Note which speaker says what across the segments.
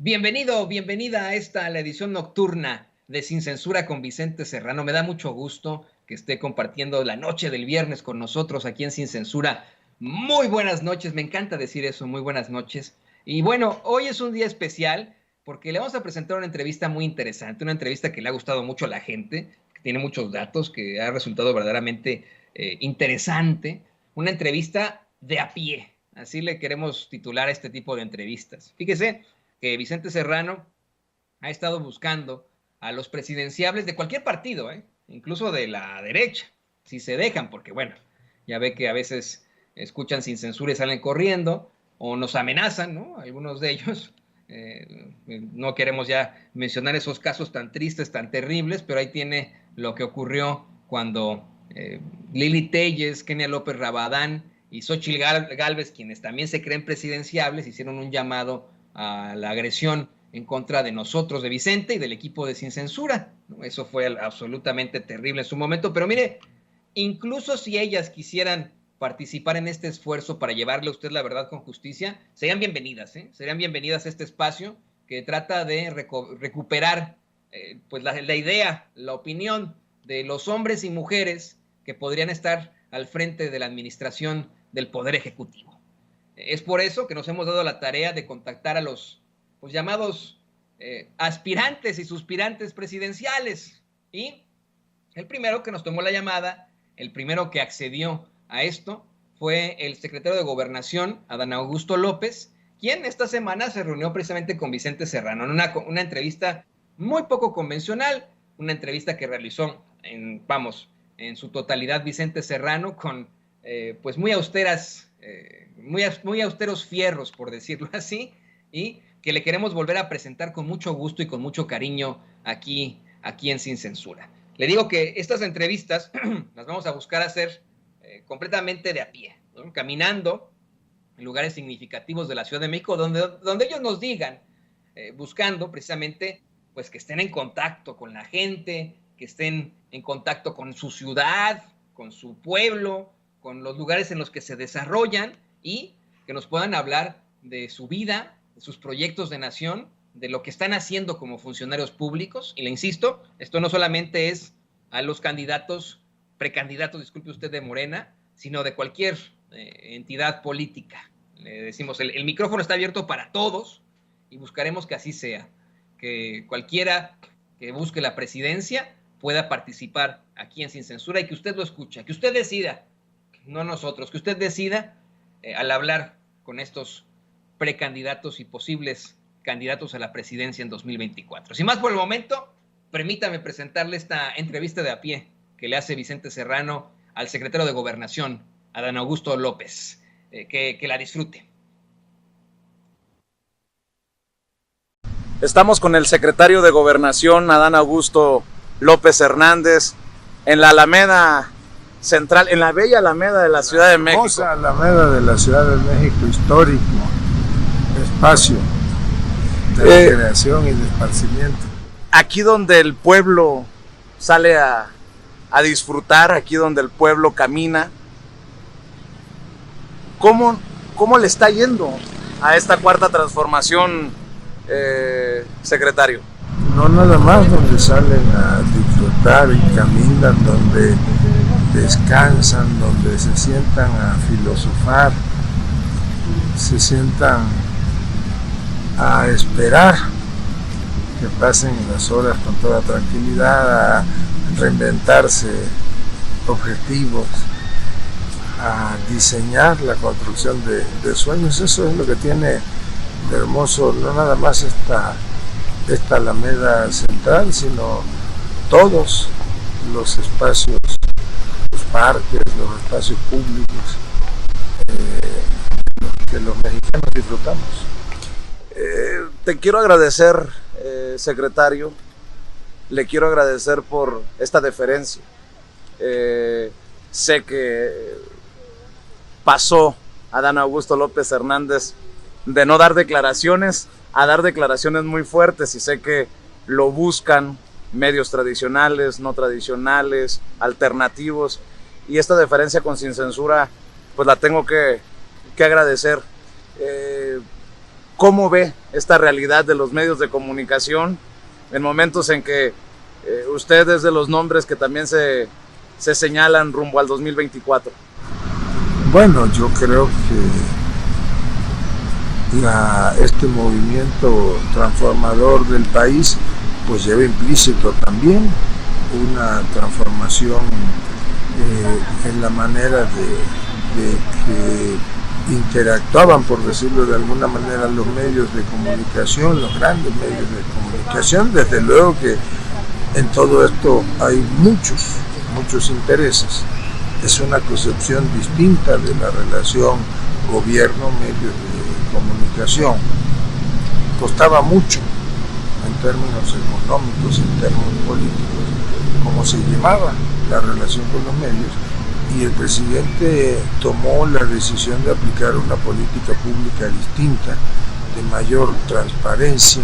Speaker 1: Bienvenido, bienvenida a la edición nocturna de Sin Censura con Vicente Serrano. Me da mucho gusto que esté compartiendo la noche del viernes con nosotros aquí en Sin Censura. Muy buenas noches, me encanta decir eso, muy buenas noches. Y bueno, hoy es un día especial porque le vamos a presentar una entrevista muy interesante, una entrevista que le ha gustado mucho a la gente, que tiene muchos datos, que ha resultado verdaderamente interesante. Una entrevista de a pie, así le queremos titular a este tipo de entrevistas. Fíjese que Vicente Serrano ha estado buscando a los presidenciables de cualquier partido, incluso de la derecha, si se dejan, porque bueno, ya ve que a veces escuchan Sin Censura y salen corriendo, o nos amenazan, ¿no? Algunos de ellos. No queremos ya mencionar esos casos tan tristes, tan terribles, pero ahí tiene lo que ocurrió cuando Lili Téllez, Kenia López Rabadán y Xóchitl Gálvez, quienes también se creen presidenciables, hicieron un llamado a la agresión en contra de nosotros, de Vicente y del equipo de Sin Censura. Eso fue absolutamente terrible en su momento, pero mire, incluso si ellas quisieran participar en este esfuerzo para llevarle a usted la verdad con justicia, serían bienvenidas, serían bienvenidas a este espacio que trata de recuperar pues la idea, la opinión de los hombres y mujeres que podrían estar al frente de la administración del Poder Ejecutivo. Es por eso que nos hemos dado la tarea de contactar a los pues, llamados aspirantes y suspirantes presidenciales. Y el primero que nos tomó la llamada, el primero que accedió a esto, fue el secretario de Gobernación, Adán Augusto López, quien esta semana se reunió precisamente con Vicente Serrano en una entrevista muy poco convencional, una entrevista que realizó en su totalidad Vicente Serrano con pues muy austeros fierros, por decirlo así, y que le queremos volver a presentar con mucho gusto y con mucho cariño aquí en Sin Censura. Le digo que estas entrevistas las vamos a buscar hacer completamente de a pie, ¿no? Caminando en lugares significativos de la Ciudad de México, donde ellos nos digan, buscando precisamente pues que estén en contacto con la gente, que estén en contacto con su ciudad, con su pueblo, con los lugares en los que se desarrollan y que nos puedan hablar de su vida, de sus proyectos de nación, de lo que están haciendo como funcionarios públicos. Y le insisto, esto no solamente es a los precandidatos, disculpe usted, de Morena, sino de cualquier entidad política. Le decimos, el micrófono está abierto para todos y buscaremos que así sea, que cualquiera que busque la presidencia pueda participar aquí en Sin Censura y que usted lo escuche, que usted decida, no nosotros, que usted decida al hablar con estos precandidatos y posibles candidatos a la presidencia en 2024. Sin más por el momento, permítame presentarle esta entrevista de a pie que le hace Vicente Serrano al secretario de Gobernación, Adán Augusto López. Que la disfrute.
Speaker 2: Estamos con el secretario de Gobernación, Adán Augusto López Hernández, en la Alameda Central, en la bella Alameda de la Ciudad de México.
Speaker 3: Hermosa Alameda de la Ciudad de México, histórico espacio de recreación y de esparcimiento.
Speaker 2: Aquí donde el pueblo sale a disfrutar, aquí donde el pueblo camina. ¿Cómo le está yendo a esta cuarta transformación, secretario?
Speaker 3: No nada más donde salen a disfrutar y caminan, donde descansan, donde se sientan a filosofar, se sientan a esperar que pasen las horas con toda tranquilidad, a reinventarse objetivos, a diseñar la construcción de sueños. Eso es lo que tiene de hermoso, no nada más esta Alameda Central, sino todos los espacios, los parques, los espacios públicos que los mexicanos disfrutamos.
Speaker 2: Te quiero agradecer, secretario, le quiero agradecer por esta deferencia. Sé que pasó Adán Augusto López Hernández de no dar declaraciones a dar declaraciones muy fuertes, y sé que lo buscan medios tradicionales, no tradicionales, alternativos, y esta deferencia con Sin Censura pues la tengo que agradecer. ¿Cómo ve esta realidad de los medios de comunicación en momentos en que usted es de los nombres que también se señalan rumbo al 2024?
Speaker 3: Bueno, yo creo que este movimiento transformador del país pues lleva implícito también una transformación en la manera de que interactuaban, por decirlo de alguna manera, los medios de comunicación, los grandes medios de comunicación. Desde luego que en todo esto hay muchos intereses. Es una concepción distinta de la relación gobierno-medios de comunicación. Costaba mucho en términos económicos, en términos políticos, cómo se llevaba la relación con los medios, y el presidente tomó la decisión de aplicar una política pública distinta, de mayor transparencia,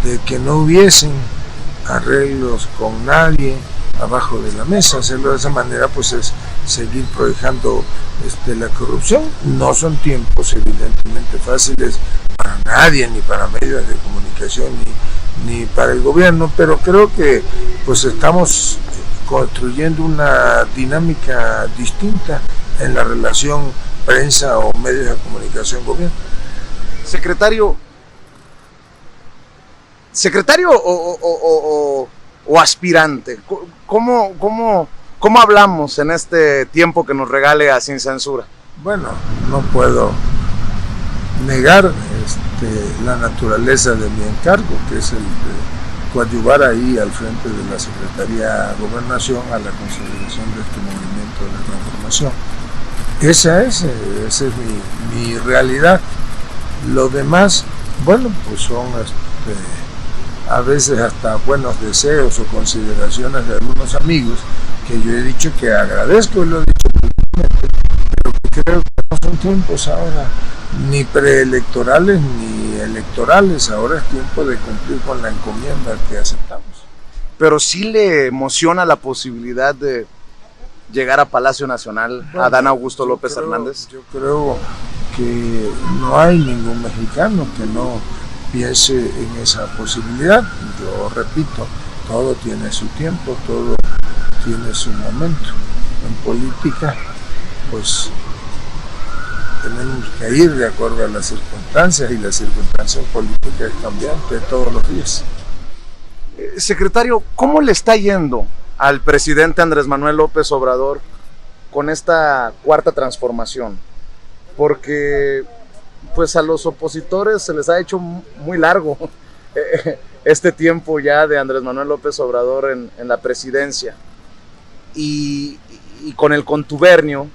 Speaker 3: de que no hubiesen arreglos con nadie abajo de la mesa. Hacerlo de esa manera pues es seguir prohijando la corrupción. No son tiempos evidentemente fáciles para nadie, ni para medios de comunicación, ni para el gobierno, pero creo que pues estamos construyendo una dinámica distinta en la relación prensa o medios de comunicación gobierno.
Speaker 2: Secretario o aspirante, ¿cómo hablamos en este tiempo que nos regale a Sin Censura?
Speaker 3: Bueno, no puedo negar la naturaleza de mi encargo, que es el de coadyuvar ahí al frente de la Secretaría de Gobernación a la consolidación de este movimiento de transformación. Esa es mi realidad. Lo demás, bueno, pues son a veces hasta buenos deseos o consideraciones de algunos amigos que yo he dicho que agradezco, y lo he dicho públicamente, pero que creo que no son tiempos ahora ni preelectorales ni electorales. Ahora es tiempo de cumplir con la encomienda que aceptamos.
Speaker 2: Pero sí le emociona la posibilidad de llegar a Palacio Nacional, bueno, a Adán Augusto López Hernández.
Speaker 3: Yo creo que no hay ningún mexicano que no piense en esa posibilidad. Yo repito, todo tiene su tiempo, todo tiene su momento. En política, pues tenemos que ir de acuerdo a las circunstancias, y la circunstancia política es cambiante todos los días.
Speaker 2: Secretario, ¿cómo le está yendo al presidente Andrés Manuel López Obrador con esta cuarta transformación? Porque pues a los opositores se les ha hecho muy largo este tiempo ya de Andrés Manuel López Obrador en la presidencia, y con el contubernio,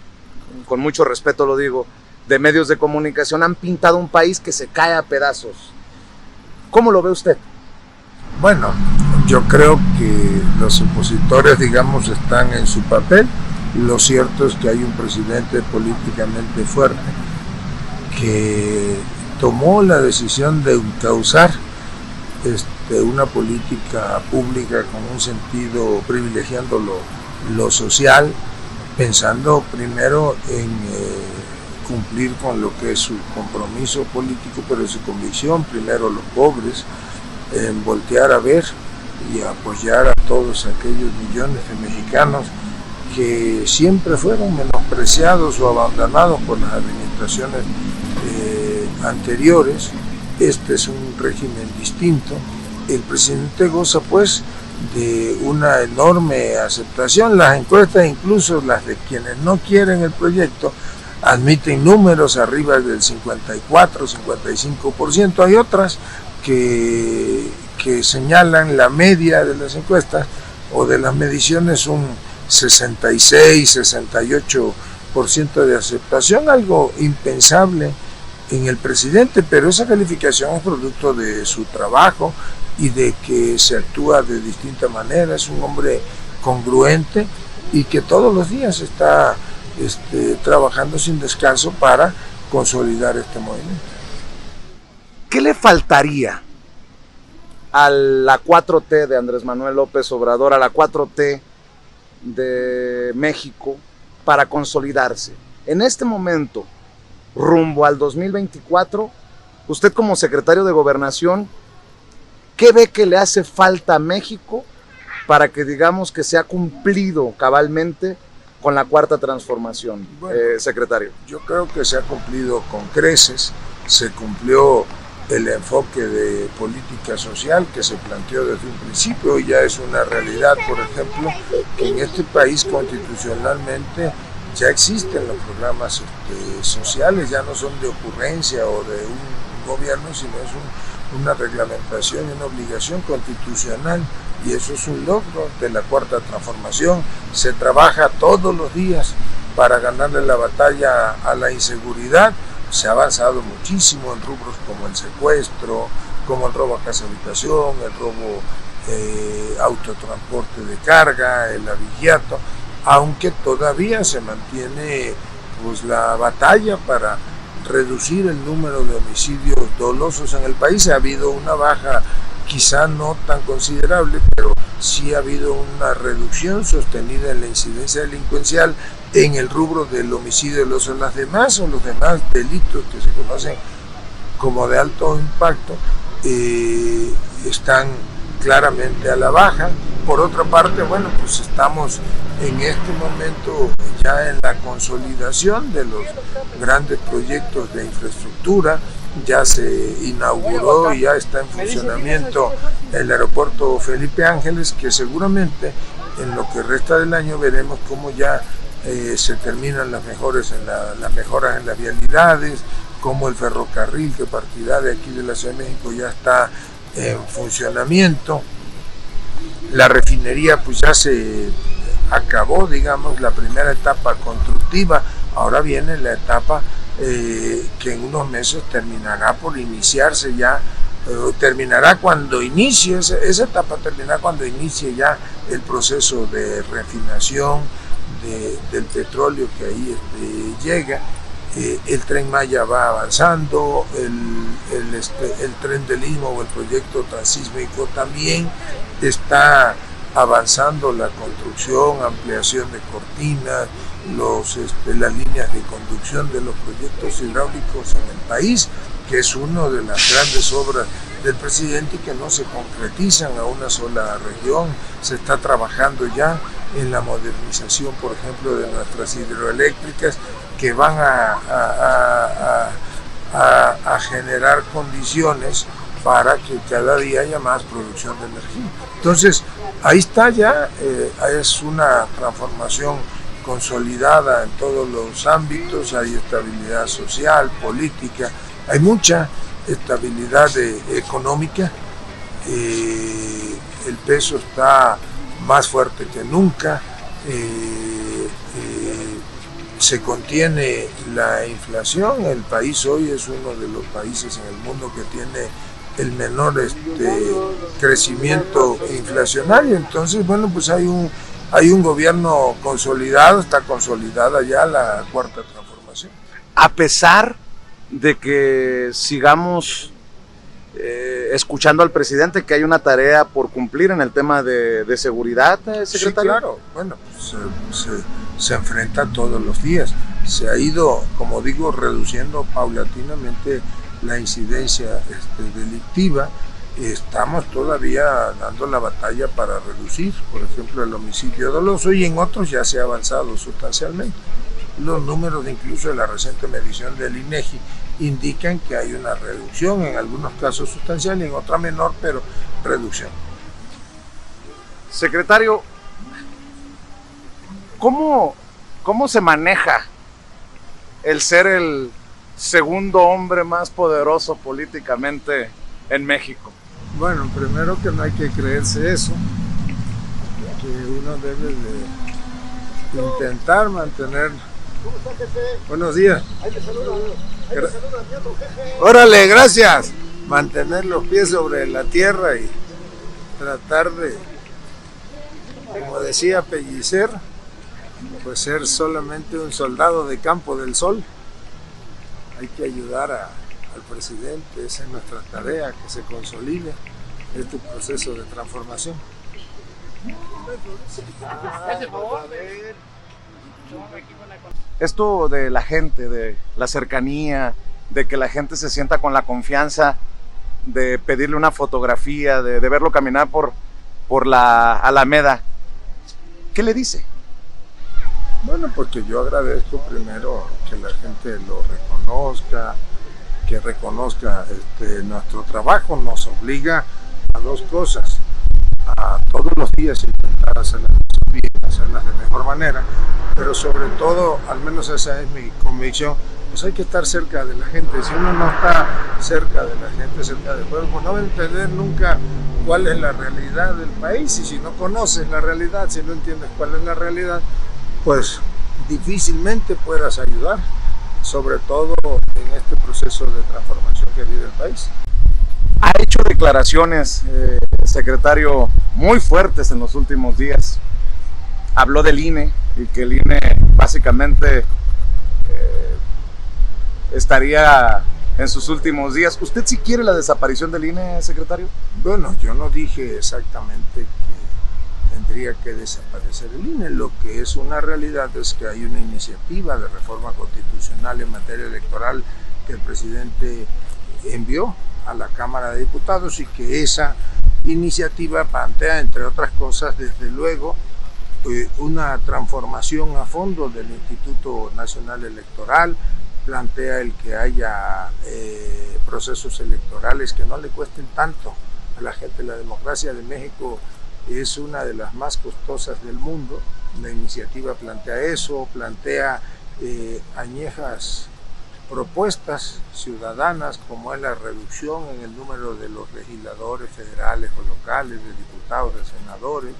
Speaker 2: con mucho respeto lo digo, de medios de comunicación, han pintado un país que se cae a pedazos. ¿Cómo lo ve usted?
Speaker 3: Bueno, yo creo que los opositores, digamos, están en su papel. Lo cierto es que hay un presidente políticamente fuerte que tomó la decisión de encauzar una política pública con un sentido privilegiando lo social, pensando primero en cumplir con lo que es su compromiso político, pero su convicción, primero los pobres, en voltear a ver y apoyar a todos aquellos millones de mexicanos que siempre fueron menospreciados o abandonados por las administraciones anteriores. Este es un régimen distinto. El presidente goza pues de una enorme aceptación. Las encuestas, incluso las de quienes no quieren el proyecto, admiten números arriba del 54, 55%. Hay otras que señalan la media de las encuestas o de las mediciones un 66, 68% de aceptación, algo impensable en el presidente, pero esa calificación es producto de su trabajo y de que se actúa de distinta manera. Es un hombre congruente y que todos los días está trabajando sin descanso para consolidar este movimiento.
Speaker 2: ¿Qué le faltaría a la 4T de Andrés Manuel López Obrador, a la 4T de México, para consolidarse en este momento rumbo al 2024 Usted como secretario de Gobernación, ¿qué ve que le hace falta a México para que digamos que se ha cumplido cabalmente con la cuarta transformación, bueno, secretario?
Speaker 3: Yo creo que se ha cumplido con creces, se cumplió el enfoque de política social que se planteó desde un principio y ya es una realidad, por ejemplo, que en este país constitucionalmente ya existen los programas sociales, ya no son de ocurrencia o de un gobierno, sino es una reglamentación y una obligación constitucional, y eso es un logro de la cuarta transformación. Se trabaja todos los días para ganarle la batalla a la inseguridad. Se ha avanzado muchísimo en rubros como el secuestro, como el robo a casa habitación, el robo autotransporte de carga, el abigeato, aunque todavía se mantiene pues la batalla para reducir el número de homicidios dolosos en el país. Ha habido una baja, quizá no tan considerable, pero sí ha habido una reducción sostenida en la incidencia delincuencial en el rubro del homicidio doloso. Los demás delitos que se conocen como de alto impacto están claramente a la baja. Por otra parte, bueno, pues estamos en este momento ya en la consolidación de los grandes proyectos de infraestructura. Ya se inauguró y ya está en funcionamiento el aeropuerto Felipe Ángeles, que seguramente en lo que resta del año veremos cómo ya se terminan las mejoras en las vialidades, como el ferrocarril que partirá de aquí de la Ciudad de México ya está en funcionamiento. La refinería pues ya se acabó, digamos, la primera etapa constructiva. Ahora viene la etapa que en unos meses terminará por iniciarse ya, terminará cuando inicie, esa etapa terminará cuando inicie ya el proceso de refinación del petróleo que ahí llega. El Tren Maya va avanzando, el Tren del Istmo o el proyecto transísmico también está avanzando, la construcción, ampliación de cortinas, las líneas de conducción de los proyectos hidráulicos en el país, que es una de las grandes obras del presidente y que no se concretizan a una sola región. Se está trabajando ya en la modernización, por ejemplo, de nuestras hidroeléctricas, que van a generar condiciones para que cada día haya más producción de energía. Entonces, ahí está ya, es una transformación consolidada en todos los ámbitos, hay estabilidad social, política, hay mucha estabilidad económica, el peso está más fuerte que nunca, se contiene la inflación. El país hoy es uno de los países en el mundo que tiene el menor crecimiento inflacionario. Entonces, bueno, pues hay un gobierno consolidado, está consolidada ya la cuarta transformación.
Speaker 2: A pesar de que sigamos escuchando al presidente que hay una tarea por cumplir en el tema de seguridad, secretario.
Speaker 3: Sí, claro, bueno, pues, se enfrenta todos los días. Se ha ido, como digo, reduciendo paulatinamente la incidencia delictiva. Estamos todavía dando la batalla para reducir, por ejemplo, el homicidio doloso, y en otros ya se ha avanzado sustancialmente. Los números incluso de la reciente medición del INEGI indican que hay una reducción, en algunos casos sustancial y en otra menor, pero reducción.
Speaker 2: Secretario, ¿cómo se maneja el ser el segundo hombre más poderoso políticamente en México?
Speaker 3: Bueno, primero que no hay que creerse eso, que uno debe de intentar mantener... Buenos días. Órale, gracias. Mantener los pies sobre la tierra y tratar de, como decía Pellicer, pues ser solamente un soldado de campo del sol. Hay que ayudar al presidente, esa es nuestra tarea, que se consolide este proceso de transformación.
Speaker 2: Esto de la gente, de la cercanía, de que la gente se sienta con la confianza de pedirle una fotografía, de verlo caminar por la Alameda. ¿Qué le dice?
Speaker 3: Bueno, porque yo agradezco primero que la gente lo reconozca, que reconozca nuestro trabajo. Nos obliga a dos cosas: a todos los días intentar hacer las cosas bien, hacerlas de mejor manera, pero sobre todo, al menos esa es mi convicción, pues hay que estar cerca de la gente. Si uno no está cerca de la gente, cerca del pueblo, pues no va a entender nunca cuál es la realidad del país. Y si no conoces la realidad, si no entiendes cuál es la realidad, pues difícilmente puedas ayudar, sobre todo en este proceso de transformación que vive el país.
Speaker 2: Ha hecho declaraciones, secretario, muy fuertes en los últimos días. Habló del INE y que el INE básicamente estaría en sus últimos días. ¿Usted sí quiere la desaparición del INE, secretario?
Speaker 3: Bueno, yo no dije exactamente que tendría que desaparecer el INE. Lo que es una realidad es que hay una iniciativa de reforma constitucional en materia electoral que el presidente envió a la Cámara de Diputados y que esa iniciativa plantea, entre otras cosas, desde luego, una transformación a fondo del Instituto Nacional Electoral, plantea el que haya procesos electorales que no le cuesten tanto a la gente. La democracia de México es una de las más costosas del mundo. La iniciativa plantea eso, plantea añejas propuestas ciudadanas como es la reducción en el número de los legisladores federales o locales, de diputados, de senadores.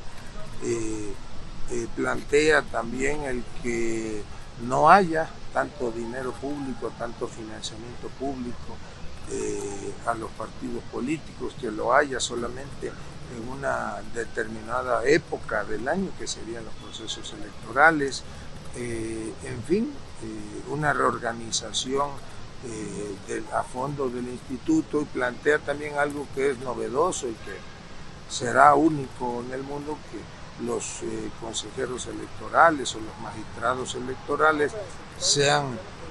Speaker 3: Plantea también el que no haya tanto dinero público, tanto financiamiento público a los partidos políticos, que lo haya solamente en una determinada época del año, que serían los procesos electorales. En fin, una reorganización a fondo del instituto, y plantea también algo que es novedoso y que será único en el mundo, que los consejeros electorales o los magistrados electorales sean,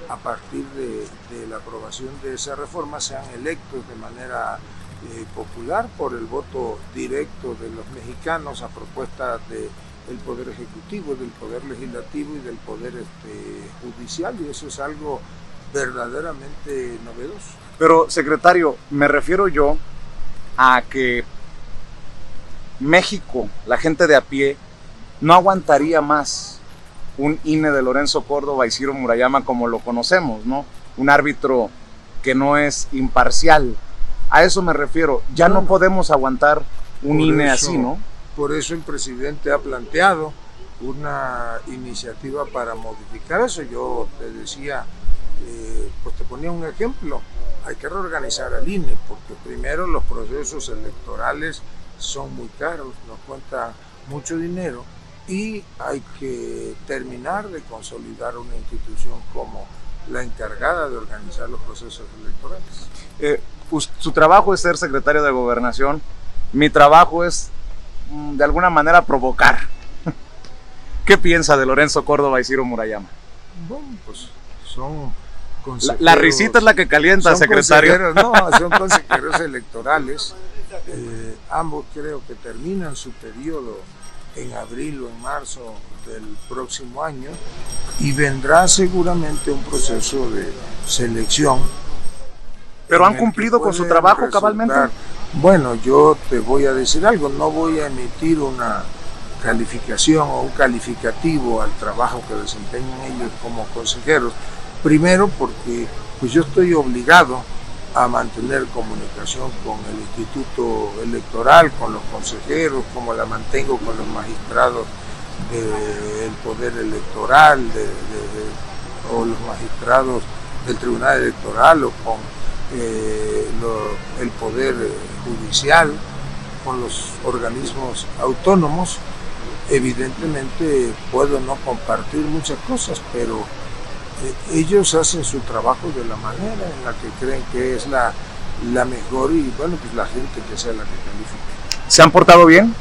Speaker 3: a partir de la aprobación de esa reforma, sean electos de manera popular por el voto directo de los mexicanos a propuesta del Poder Ejecutivo, del Poder Legislativo y del Poder Judicial, y eso es algo verdaderamente novedoso.
Speaker 2: Pero, secretario, me refiero yo a que México, la gente de a pie, no aguantaría más un INE de Lorenzo Córdoba y Ciro Murayama como lo conocemos, ¿no? Un árbitro que no es imparcial. A eso me refiero. Ya no podemos aguantar un INE así, ¿no?
Speaker 3: Por eso el presidente ha planteado una iniciativa para modificar eso. Yo te decía, pues te ponía un ejemplo. Hay que reorganizar al INE, porque primero los procesos electorales son muy caros, nos cuesta mucho dinero, y hay que terminar de consolidar una institución como la encargada de organizar los procesos electorales.
Speaker 2: Su trabajo es ser secretario de Gobernación, mi trabajo es de alguna manera provocar. ¿Qué piensa de Lorenzo Córdoba y Ciro Murayama?
Speaker 3: Bueno, pues son consejeros.
Speaker 2: La risita es la que calienta, secretario.
Speaker 3: No, son consejeros electorales. Ambos creo que terminan su periodo en abril o en marzo del próximo año, y vendrá seguramente un proceso de selección.
Speaker 2: ¿Pero han cumplido con su trabajo cabalmente?
Speaker 3: Bueno, yo te voy a decir algo, no voy a emitir una calificación o un calificativo al trabajo que desempeñan ellos como consejeros. Primero porque pues yo estoy obligado a mantener comunicación con el Instituto Electoral, con los consejeros, como la mantengo con los magistrados del Poder Electoral o los magistrados del Tribunal Electoral, o con el Poder Judicial, con los organismos autónomos. Evidentemente puedo no compartir muchas cosas, pero ellos hacen su trabajo de la manera en la que creen que es la mejor, y bueno, pues la gente que sea la que califique.
Speaker 2: ¿Se han portado bien?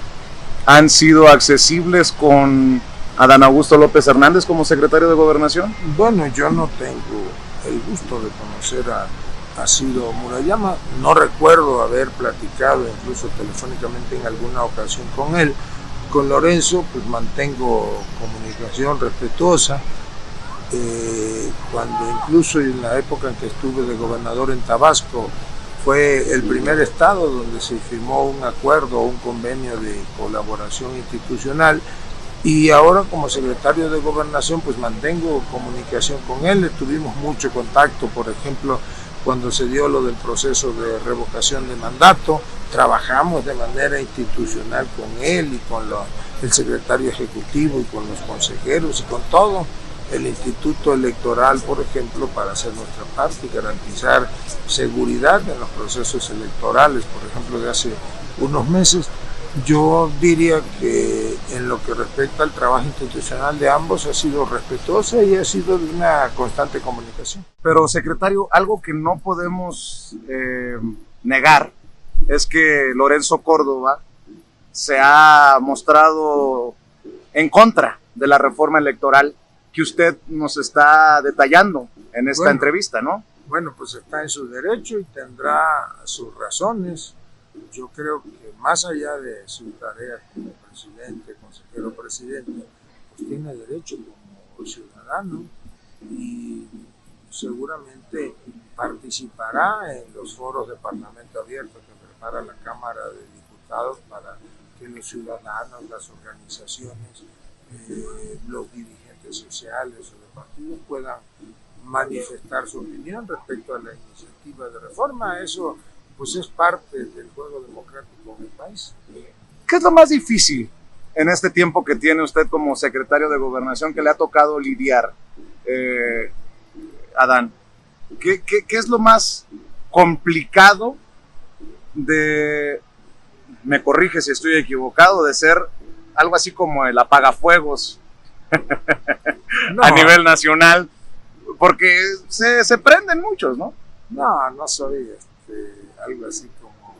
Speaker 2: ¿Han sido accesibles con Adán Augusto López Hernández como secretario de Gobernación?
Speaker 3: Bueno, yo no tengo el gusto de conocer a Ciro Murayama. No recuerdo haber platicado incluso telefónicamente en alguna ocasión con él. Con Lorenzo pues mantengo comunicación respetuosa. Cuando incluso en la época en que estuve de gobernador en Tabasco, fue el primer estado donde se firmó un acuerdo o un convenio de colaboración institucional, y ahora como secretario de Gobernación pues mantengo comunicación con él. Tuvimos mucho contacto, por ejemplo, cuando se dio lo del proceso de revocación de mandato, trabajamos de manera institucional con él y con el secretario ejecutivo y con los consejeros y con todo el Instituto Electoral, por ejemplo, para hacer nuestra parte y garantizar seguridad en los procesos electorales. Por ejemplo, de hace unos meses, yo diría que en lo que respecta al trabajo institucional de ambos ha sido respetuosa y ha sido de una constante comunicación.
Speaker 2: Pero, secretario, algo que no podemos negar es que Lorenzo Córdoba se ha mostrado en contra de la reforma electoral que usted nos está detallando en esta entrevista, ¿no?
Speaker 3: Bueno, pues está en su derecho y tendrá sus razones. Yo creo que más allá de su tarea como presidente, consejero presidente, pues tiene derecho como ciudadano y seguramente participará en los foros de Parlamento Abierto que prepara la Cámara de Diputados para que los ciudadanos, las organizaciones, los dirigentes sociales o de partidos puedan manifestar su opinión respecto a la iniciativa de reforma. Eso pues es parte del juego democrático en el país.
Speaker 2: ¿Qué es lo más difícil en este tiempo que tiene usted como secretario de Gobernación que le ha tocado lidiar, Adán? ¿Qué es lo más complicado de, me corrige si estoy equivocado, de ser algo así como el apagafuegos a nivel nacional? Porque se prenden muchos, ¿no?
Speaker 3: No soy algo así como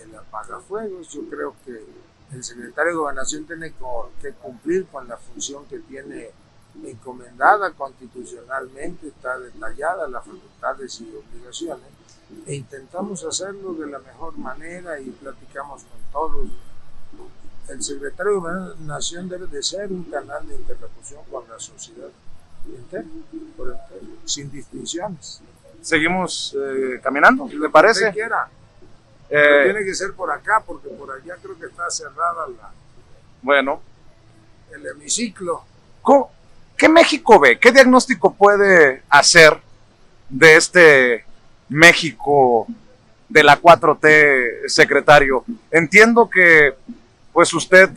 Speaker 3: el apagafuegos. Yo creo que el secretario de Gobernación tiene que cumplir con la función que tiene encomendada constitucionalmente, está detallada las facultades y obligaciones, e intentamos hacerlo de la mejor manera y platicamos con todos. El secretario de Gobernación debe de ser un canal de interlocución con la sociedad entera, por entero, sin distinciones.
Speaker 2: Seguimos caminando, ¿le parece?
Speaker 3: Usted quiera. Pero tiene que ser por acá, porque por allá creo que está cerrada el hemiciclo.
Speaker 2: ¿Qué México ve? ¿Qué diagnóstico puede hacer de este México de la 4T, secretario? Entiendo que pues usted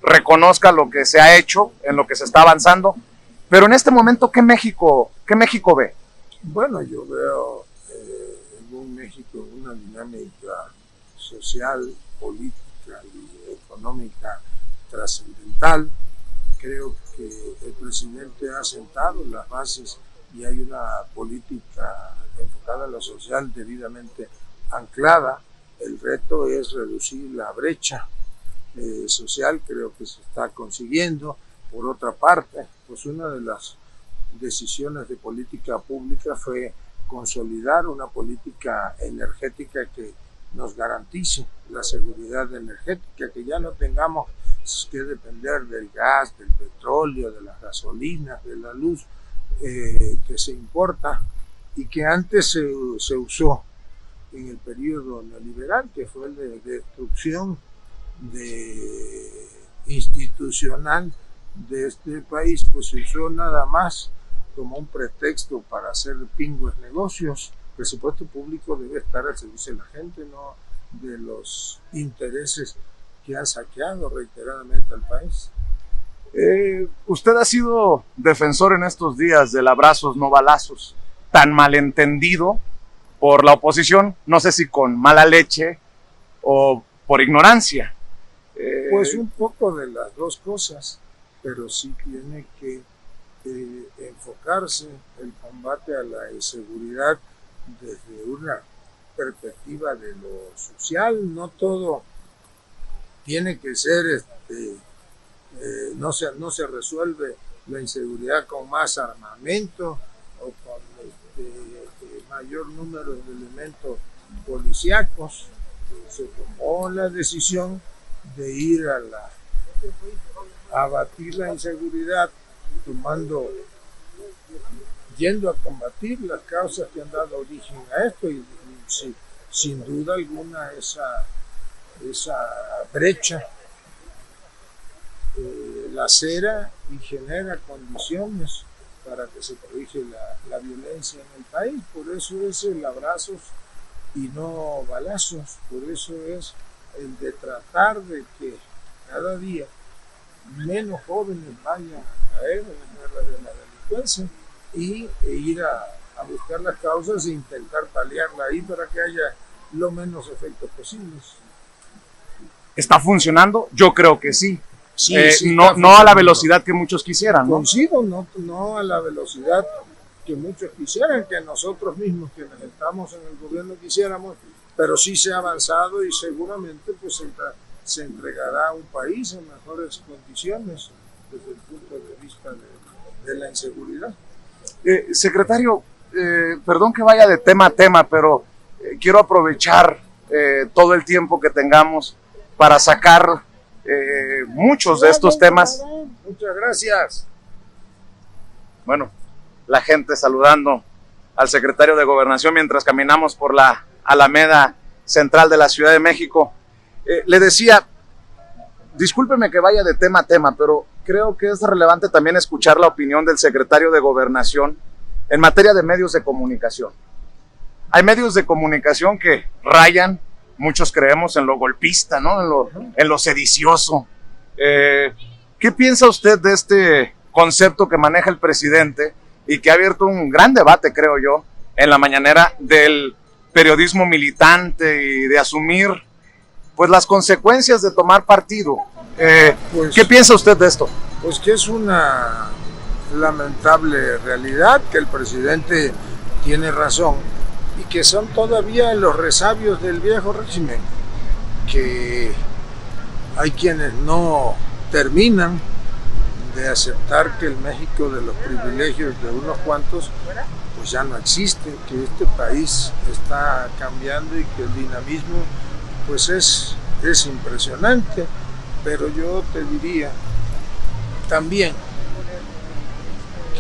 Speaker 2: reconozca lo que se ha hecho, en lo que se está avanzando, pero en este momento, ¿qué México ve?
Speaker 3: Bueno, yo veo en un México una dinámica social, política y económica trascendental. Creo que el presidente ha sentado las bases y hay una política enfocada a lo social debidamente anclada. El reto es reducir la brecha social, creo que se está consiguiendo. Por otra parte, pues una de las decisiones de política pública fue consolidar una política energética que nos garantice la seguridad energética, que ya no tengamos que depender del gas, del petróleo, de las gasolinas, de la luz que se importa y que antes se usó en el periodo neoliberal, que fue el de destrucción institucional de este país, pues se usó nada más como un pretexto para hacer pingües negocios. El presupuesto público debe estar al servicio de la gente, no de los intereses que han saqueado reiteradamente al país.
Speaker 2: Usted ha sido defensor en estos días del abrazos no balazos, tan malentendido por la oposición, no sé si con mala leche o por ignorancia.
Speaker 3: Pues un poco de las dos cosas, pero sí tiene que enfocarse el combate a la inseguridad desde una perspectiva de lo social. No todo tiene que ser, no se resuelve la inseguridad con más armamento o con mayor número de elementos policíacos. Se tomó la decisión de ir a abatir la inseguridad, yendo a combatir las causas que han dado origen a esto, y sin duda alguna esa brecha lacera y genera condiciones para que se corrige la violencia en el país. Por eso es el abrazos y no balazos, por eso es el de tratar de que cada día menos jóvenes vayan a caer en las guerras de la delincuencia e ir a buscar las causas e intentar paliarla ahí para que haya lo menos efectos posibles.
Speaker 2: ¿Está funcionando? Yo creo que sí.
Speaker 3: Sí,
Speaker 2: no a la velocidad que muchos quisieran, ¿no?
Speaker 3: Coincido, no a la velocidad que muchos quisieran, que nosotros mismos quienes estamos en el gobierno quisiéramos, pero sí se ha avanzado y seguramente pues se entregará a un país en mejores condiciones desde el punto de vista de la inseguridad.
Speaker 2: Secretario, perdón que vaya de tema a tema, pero quiero aprovechar todo el tiempo que tengamos para sacar muchos de estos temas.
Speaker 3: Muchas gracias.
Speaker 2: Bueno, la gente saludando al secretario de Gobernación mientras caminamos por la Alameda Central de la Ciudad de México. Le decía, discúlpeme que vaya de tema a tema, pero creo que es relevante también escuchar la opinión del secretario de Gobernación en materia de medios de comunicación. Hay medios de comunicación que rayan, muchos creemos, en lo golpista, ¿no? En lo sedicioso. ¿Qué piensa usted de este concepto que maneja el presidente y que ha abierto un gran debate, creo yo, en la mañanera, del periodismo militante y de asumir pues las consecuencias de tomar partido? ¿Qué piensa usted de esto?
Speaker 3: Pues que es una lamentable realidad, que el presidente tiene razón y que son todavía los resabios del viejo régimen, que hay quienes no terminan de aceptar que el México de los privilegios de unos cuantos pues ya no existe, que este país está cambiando y que el dinamismo pues es impresionante. Pero yo te diría también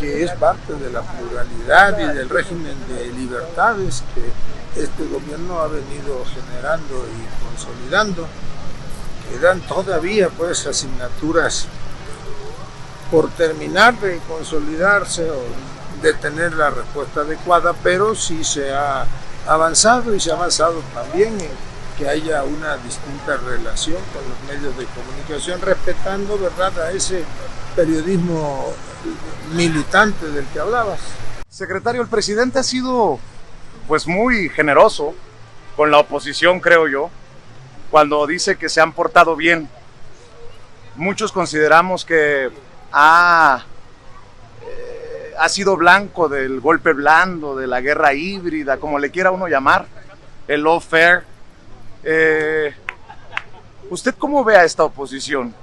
Speaker 3: que es parte de la pluralidad y del régimen de libertades que este gobierno ha venido generando y consolidando. Quedan todavía pues asignaturas por terminar de consolidarse o de tener la respuesta adecuada, pero sí se ha avanzado, y se ha avanzado también en que haya una distinta relación con los medios de comunicación, respetando, ¿verdad?, a ese periodismo militante del que hablabas.
Speaker 2: Secretario, el presidente ha sido pues muy generoso con la oposición, creo yo, cuando dice que se han portado bien. Muchos consideramos que ha sido blanco del golpe blando, de la guerra híbrida, como le quiera uno llamar, el lawfare. ¿Usted cómo ve a esta oposición?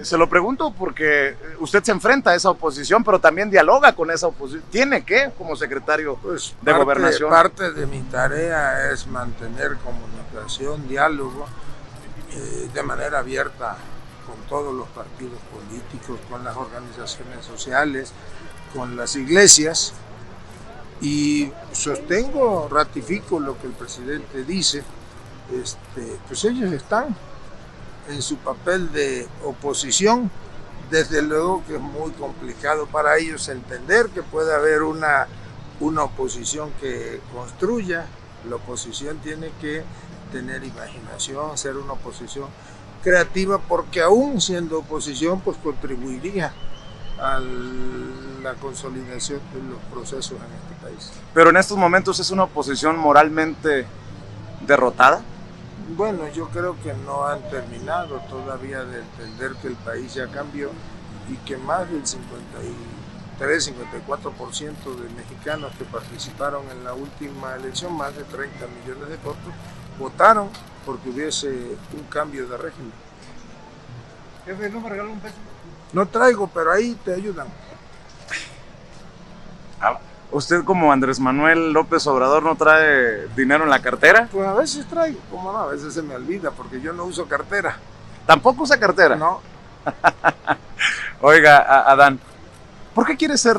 Speaker 2: Se lo pregunto porque usted se enfrenta a esa oposición, pero también dialoga con esa oposición. ¿Tiene que, como secretario de Gobernación?
Speaker 3: Parte de mi tarea es mantener comunicación, diálogo, de manera abierta con todos los partidos políticos, con las organizaciones sociales, con las iglesias, y sostengo, ratifico lo que el presidente dice. Pues ellos están en su papel de oposición. Desde luego que es muy complicado para ellos entender que puede haber una oposición que construya. La oposición tiene que tener imaginación, ser una oposición creativa, porque aún siendo oposición pues contribuiría a la consolidación de los procesos en este país.
Speaker 2: Pero en estos momentos es una oposición moralmente derrotada.
Speaker 3: Bueno, yo creo que no han terminado todavía de entender que el país ya cambió y que más del 53-54% de mexicanos que participaron en la última elección, más de 30 millones de votos, votaron porque hubiese un cambio de régimen.
Speaker 1: Jefe, ¿no me regaló un peso?
Speaker 3: No traigo, pero ahí te ayudan.
Speaker 2: ¿Usted como Andrés Manuel López Obrador no trae dinero en la cartera?
Speaker 3: Pues a veces traigo, como no, a veces se me olvida porque yo no uso cartera.
Speaker 2: ¿Tampoco usa cartera?
Speaker 3: No.
Speaker 2: Oiga, Adán, ¿por qué quiere ser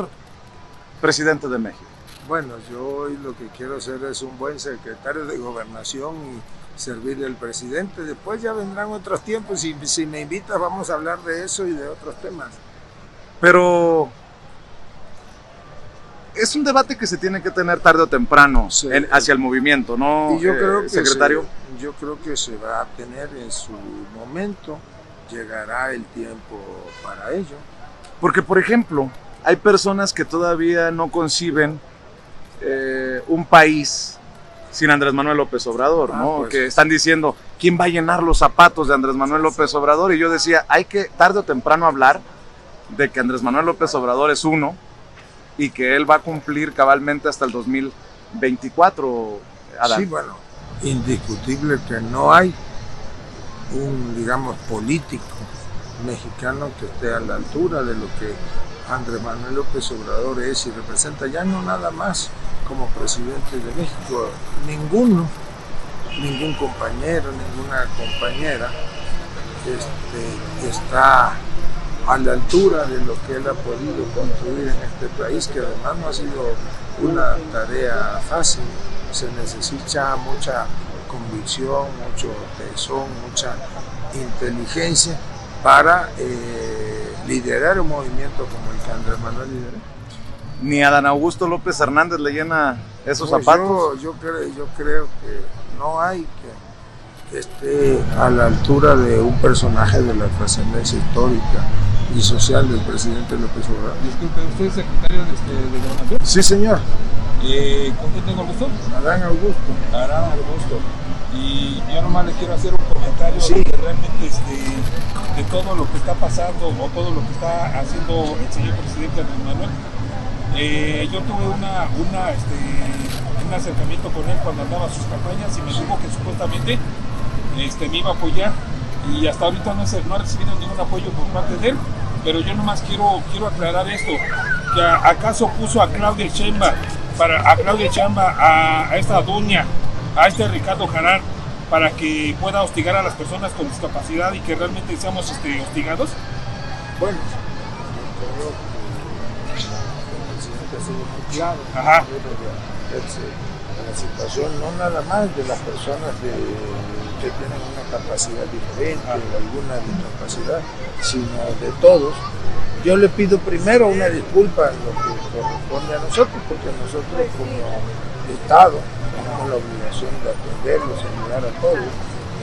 Speaker 2: presidente de México?
Speaker 3: Bueno, yo hoy lo que quiero hacer es un buen secretario de Gobernación y servirle al presidente. Después ya vendrán otros tiempos y si me invitas vamos a hablar de eso y de otros temas.
Speaker 2: Pero es un debate que se tiene que tener tarde o temprano
Speaker 3: Sí.
Speaker 2: Hacia el movimiento, ¿no,
Speaker 3: Y yo creo que
Speaker 2: secretario?
Speaker 3: yo creo que se va a tener en su momento, llegará el tiempo para ello.
Speaker 2: Porque, por ejemplo, hay personas que todavía no conciben un país sin Andrés Manuel López Obrador, ¿no?
Speaker 3: Pues.
Speaker 2: Que están diciendo, ¿quién va a llenar los zapatos de Andrés Manuel López Obrador? Y yo decía, hay que tarde o temprano hablar de que Andrés Manuel López Obrador es uno y que él va a cumplir cabalmente hasta el 2024, Adán.
Speaker 3: Sí, bueno, indiscutible que no hay un, digamos, político mexicano que esté a la altura de lo que Andrés Manuel López Obrador es y representa, ya no nada más como presidente de México, ningún compañero, ninguna compañera está a la altura de lo que él ha podido construir en este país, que además no ha sido una tarea fácil. Se necesita mucha convicción, mucho tesón, mucha inteligencia para liderar un movimiento como el que Andrés Manuel lideró.
Speaker 2: Ni Adán Augusto López Hernández le llena esos
Speaker 3: Pues
Speaker 2: zapatos.
Speaker 3: yo creo que no hay que esté a la altura de un personaje de la trascendencia histórica y social del presidente López Obrador.
Speaker 4: Disculpe, ¿usted es secretario de Gobernación?
Speaker 3: Sí, señor.
Speaker 4: ¿Con quién tengo el gusto?
Speaker 3: Adán Augusto.
Speaker 4: Arán Augusto. Y yo nomás le quiero hacer un comentario
Speaker 3: Sí.
Speaker 4: de que realmente de todo lo que está pasando o todo lo que está haciendo el señor presidente Andrés Manuel. Yo tuve un acercamiento con él cuando andaba sus campañas y me dijo que supuestamente me iba a apoyar y hasta ahorita no ha recibido ningún apoyo por parte de él, pero yo nomás quiero aclarar esto, que acaso puso a Claudia Sheinbaum a esta doña, a este Ricardo Jarán, para que pueda hostigar a las personas con discapacidad y que realmente seamos hostigados.
Speaker 3: Bueno, yo creo que el presidente ha sido muy claro.
Speaker 4: Ajá.
Speaker 3: La situación no nada más de las personas que tienen una capacidad diferente o alguna discapacidad, sino de todos. Yo le pido primero una disculpa en lo que corresponde a nosotros, porque nosotros como Estado tenemos la obligación de atenderlos, ayudar a todos,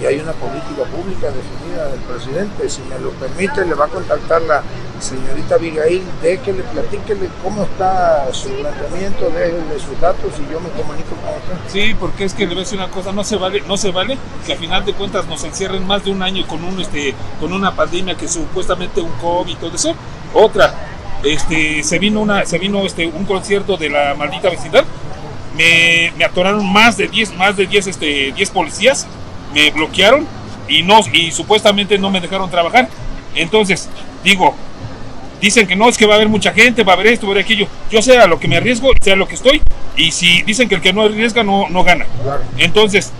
Speaker 3: y hay una política pública definida del presidente. Si me lo permite, le va a contactar la señorita Abigail, déjele, platíquele cómo está su planteamiento, déjenle sus datos y yo me comunico con usted.
Speaker 4: Sí, porque es que le voy a decir una cosa, no se vale que a final de cuentas nos encierren más de un año con una pandemia que supuestamente un COVID y todo eso. Otra, se vino un concierto de la maldita vecindad, me atoraron más de 10 policías, me bloquearon y supuestamente no me dejaron trabajar. Entonces, dicen que no, es que va a haber mucha gente, va a haber esto, va a haber aquello. Yo sé a lo que me arriesgo, sé a lo que estoy, y si dicen que el que no arriesga no gana.
Speaker 3: Claro.
Speaker 4: Entonces,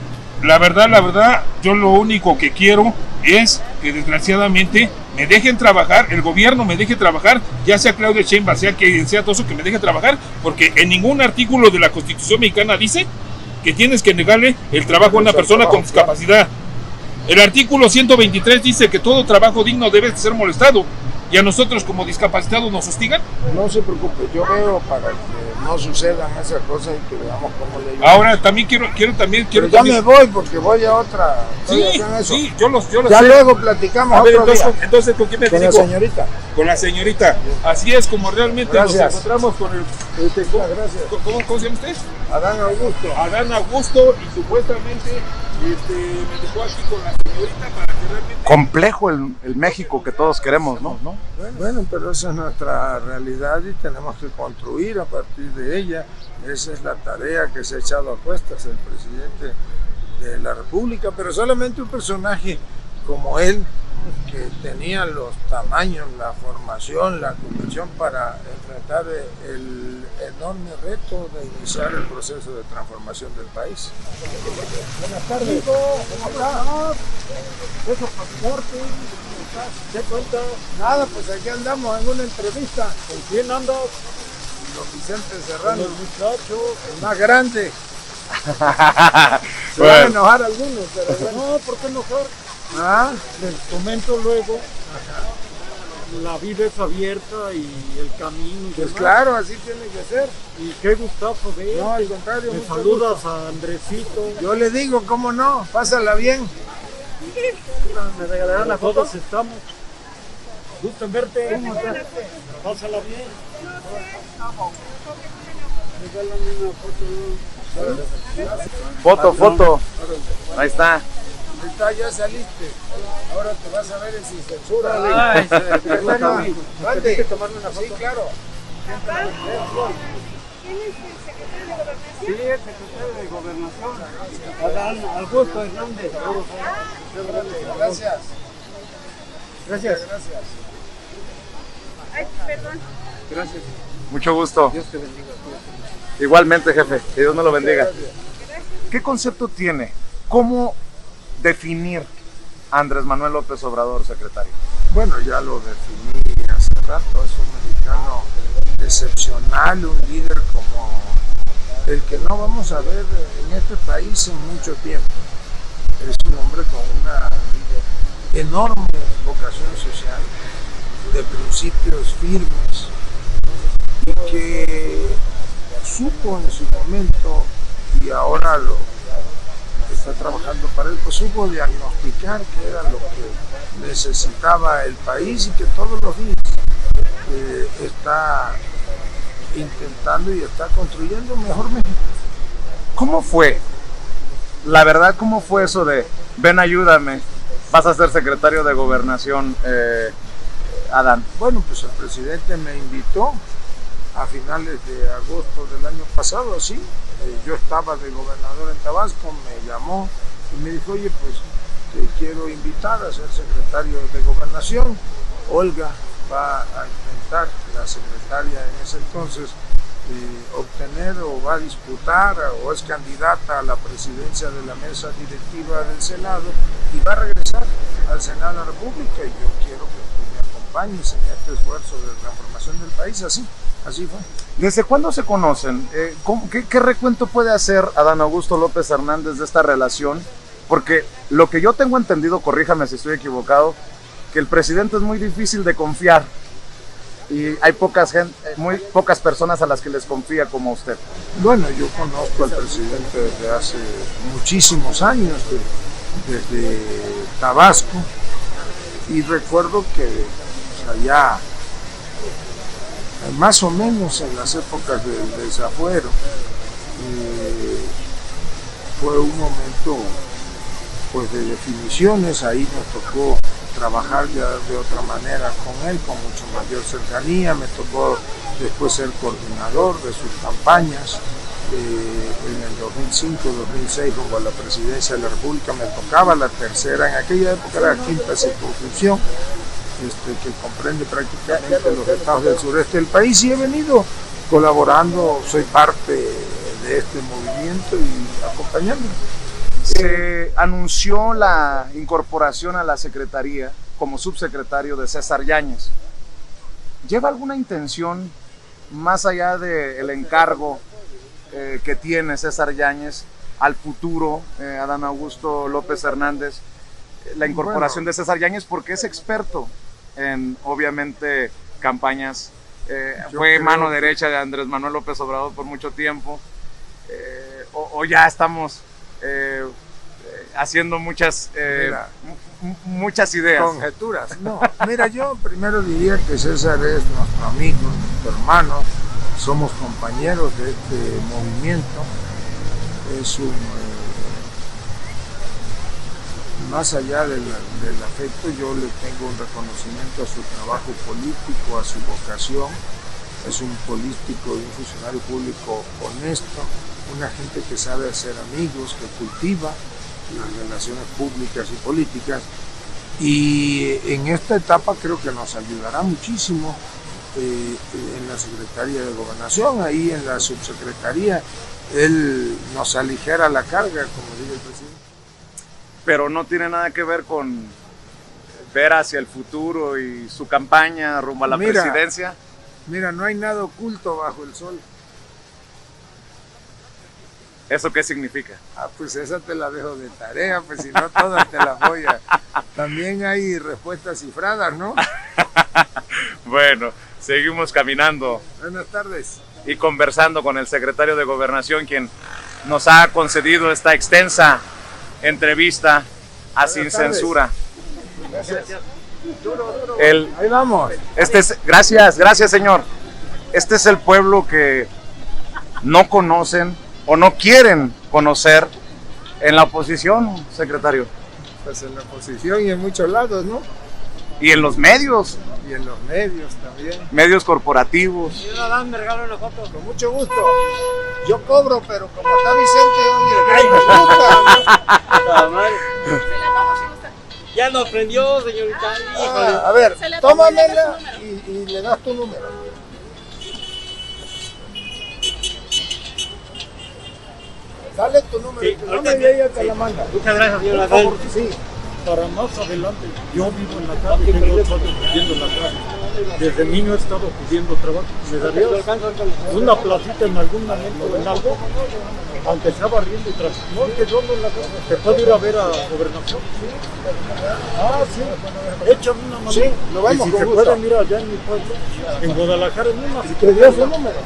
Speaker 4: la verdad, yo lo único que quiero es que desgraciadamente me dejen trabajar, el gobierno me deje trabajar, ya sea Claudia Sheinbaum, sea quien sea todo eso, que me deje trabajar, porque en ningún artículo de la Constitución mexicana dice que tienes que negarle el trabajo a una persona con discapacidad. El artículo 123 dice que todo trabajo digno debe ser molestado, y a nosotros como discapacitados nos hostigan.
Speaker 3: No se preocupe, yo veo para que no sucedan esas cosas y que veamos cómo le ayudamos.
Speaker 4: Ahora también quiero
Speaker 3: Pero ya
Speaker 4: también...
Speaker 3: me voy porque voy a otra.
Speaker 4: Sí,
Speaker 3: Estoy acá en eso.
Speaker 4: sí, yo los
Speaker 3: Ya
Speaker 4: sé.
Speaker 3: luego platicamos
Speaker 4: A ver,
Speaker 3: otro día.
Speaker 4: entonces, ¿con quién me
Speaker 3: Con la
Speaker 4: dedico?
Speaker 3: señorita.
Speaker 4: Con la señorita. Así es como realmente
Speaker 3: Gracias.
Speaker 4: nos encontramos con el...
Speaker 3: Gracias.
Speaker 4: ¿Cómo se llama usted?
Speaker 3: Adán Augusto.
Speaker 4: Adán Augusto, y supuestamente me dejó aquí con la señorita para que realmente...
Speaker 2: Complejo el México que todos queremos, ¿no?
Speaker 3: Bueno, pero esa es nuestra realidad y tenemos que construir a partir de ella. Esa es la tarea que se ha echado a cuestas el presidente de la República, pero solamente un personaje como él, que tenían los tamaños, la formación, la convicción para enfrentar el enorme reto de iniciar el proceso de transformación del país.
Speaker 5: Buenas tardes. ¿Cómo estás? ¿Eso pasaporte? ¿Qué cuentas? Nada, pues aquí andamos en una entrevista. ¿Con quién andas?
Speaker 3: Don Vicente Serrano,
Speaker 5: Con los muchachos.
Speaker 3: el más grande.
Speaker 5: Se van a enojar algunos, pero bueno. No, ¿por qué enojar?
Speaker 3: ¿Ah?
Speaker 5: Les comento luego. La vida es abierta y el camino. Y
Speaker 3: Pues
Speaker 5: demás.
Speaker 3: claro, así tiene que ser.
Speaker 5: Y qué gustazo ver.
Speaker 3: No, al contrario.
Speaker 5: Me
Speaker 3: mucho
Speaker 5: saludas
Speaker 3: gusto.
Speaker 5: a Andresito.
Speaker 3: Yo le digo, ¿cómo no? Pásala bien.
Speaker 5: Me regalarán la foto. Todos estamos. Gusto en verte. ¿Cómo estás? Pásala bien. Regálame una foto.
Speaker 2: Foto. Ahí está.
Speaker 3: Ahí está, ya saliste. Ahora te vas a ver en Sin Censura.
Speaker 5: Ay, se
Speaker 3: Mande.
Speaker 5: que tomarme una foto.
Speaker 3: Sí, claro.
Speaker 6: ¿Quién es el secretario de Gobernación?
Speaker 5: Sí, el secretario de Gobernación. Adán Augusto Hernández.
Speaker 3: Gracias.
Speaker 5: Gracias.
Speaker 3: Gracias.
Speaker 6: Ay, perdón.
Speaker 5: Gracias.
Speaker 2: Mucho gusto.
Speaker 5: Dios te bendiga.
Speaker 2: Igualmente, jefe. Que Dios me lo bendiga. ¿Qué concepto tiene? ¿Cómo definir a Andrés Manuel López Obrador, secretario?
Speaker 3: Bueno, ya lo definí hace rato. Es un mexicano excepcional, un líder como el que no vamos a ver en este país en mucho tiempo. Es un hombre con una enorme vocación social, de principios firmes, y que supo en su momento, y ahora lo está trabajando para él, pues supo diagnosticar qué era lo que necesitaba el país y que todos los días está intentando y está construyendo un mejor México.
Speaker 2: ¿Cómo fue? La verdad, ¿cómo fue eso de ven, ayúdame, vas a ser secretario de Gobernación, Adán?
Speaker 3: Bueno, pues el presidente me invitó a finales de agosto del año pasado, así. Yo estaba de gobernador en Tabasco, me llamó y me dijo, oye, pues te quiero invitar a ser secretario de Gobernación. Olga va a intentar, la secretaria en ese entonces, obtener o va a disputar o es candidata a la presidencia de la mesa directiva del Senado y va a regresar al Senado de la República, y yo quiero que tú me acompañes en este esfuerzo de transformación del país. Así fue.
Speaker 2: ¿Desde cuándo se conocen? ¿Qué recuento puede hacer Adán Augusto López Hernández de esta relación? Porque lo que yo tengo entendido, corríjame si estoy equivocado, que el presidente es muy difícil de confiar y hay muy pocas personas a las que les confía como usted.
Speaker 3: Bueno, yo conozco al presidente desde hace muchísimos años, desde Tabasco, y recuerdo que allá, más o menos en las épocas del desafuero, fue un momento pues de definiciones. Ahí nos tocó trabajar ya de otra manera con él, con mucho mayor cercanía. Me tocó después ser coordinador de sus campañas. En el 2005-2006 rumbo a la presidencia de la República me tocaba la tercera, en aquella época era la quinta circunscripción, que comprende prácticamente los estados del sureste del país, y he venido colaborando, soy parte de este movimiento y acompañándolo.
Speaker 2: Se anunció la incorporación a la secretaría como subsecretario de César Yáñez. ¿Lleva alguna intención más allá del encargo que tiene César Yáñez al futuro, Adán Augusto López Hernández, la incorporación de César Yáñez, porque es experto en, obviamente, campañas, fue mano derecha de Andrés Manuel López Obrador por mucho tiempo, o ya estamos haciendo muchas ideas?
Speaker 3: Conjeturas. No, mira, yo primero diría que César es nuestro amigo, nuestro hermano, somos compañeros de este movimiento. Es un, más allá del afecto, yo le tengo un reconocimiento a su trabajo político, a su vocación. Es un político y un funcionario público honesto, una gente que sabe hacer amigos, que cultiva las relaciones públicas y políticas, Y en esta etapa creo que nos ayudará muchísimo en la Secretaría de Gobernación, ahí en la subsecretaría, él nos aligera la carga, como dice el presidente.
Speaker 2: Pero no tiene nada que ver con ver hacia el futuro y su campaña rumbo a la presidencia.
Speaker 3: Mira, no hay nada oculto bajo el sol.
Speaker 2: ¿Eso qué significa?
Speaker 3: Pues esa te la dejo de tarea, pues si no todas te las voy a... También hay respuestas cifradas, ¿no?
Speaker 2: Bueno, seguimos caminando.
Speaker 3: Buenas tardes.
Speaker 2: Y conversando con el secretario de Gobernación, quien nos ha concedido esta extensa entrevista a Sin Censura.
Speaker 3: Gracias.
Speaker 2: Ahí vamos. Gracias señor. Este es el pueblo que no conocen o no quieren conocer en la oposición, secretario.
Speaker 3: Pues en la oposición y en muchos lados, ¿no?
Speaker 2: Y en los medios.
Speaker 3: Y en los medios también.
Speaker 2: Medios corporativos.
Speaker 5: Señor Adán, me regalo una foto. Con mucho gusto. Yo cobro, pero como está Vicente, oye,
Speaker 7: ya nos prendió, señorita.
Speaker 5: a ver, tómamela y le das tu número. Dale tu número.
Speaker 7: Sí,
Speaker 5: tu nombre y ella te la manda.
Speaker 7: Muchas gracias, señor
Speaker 5: Por
Speaker 7: Adán.
Speaker 5: favor, sí.
Speaker 8: Para más adelante, yo vivo en la calle, tengo 8 años viviendo en la calle. Desde niño he estado pidiendo trabajo. ¿Me darías una placita en algún momento, en algo? Aunque sea barriendo y trabajo. No, que yo ando en la calle. ¿Te puedo ir a ver a Gobernación? Sí. Échame una mano.
Speaker 5: Sí, lo vemos
Speaker 8: y si
Speaker 5: con
Speaker 8: se
Speaker 5: gusto.
Speaker 8: pueden ir allá en mi pueblo, en Guadalajara, en una.
Speaker 5: ¿Y te dio su número?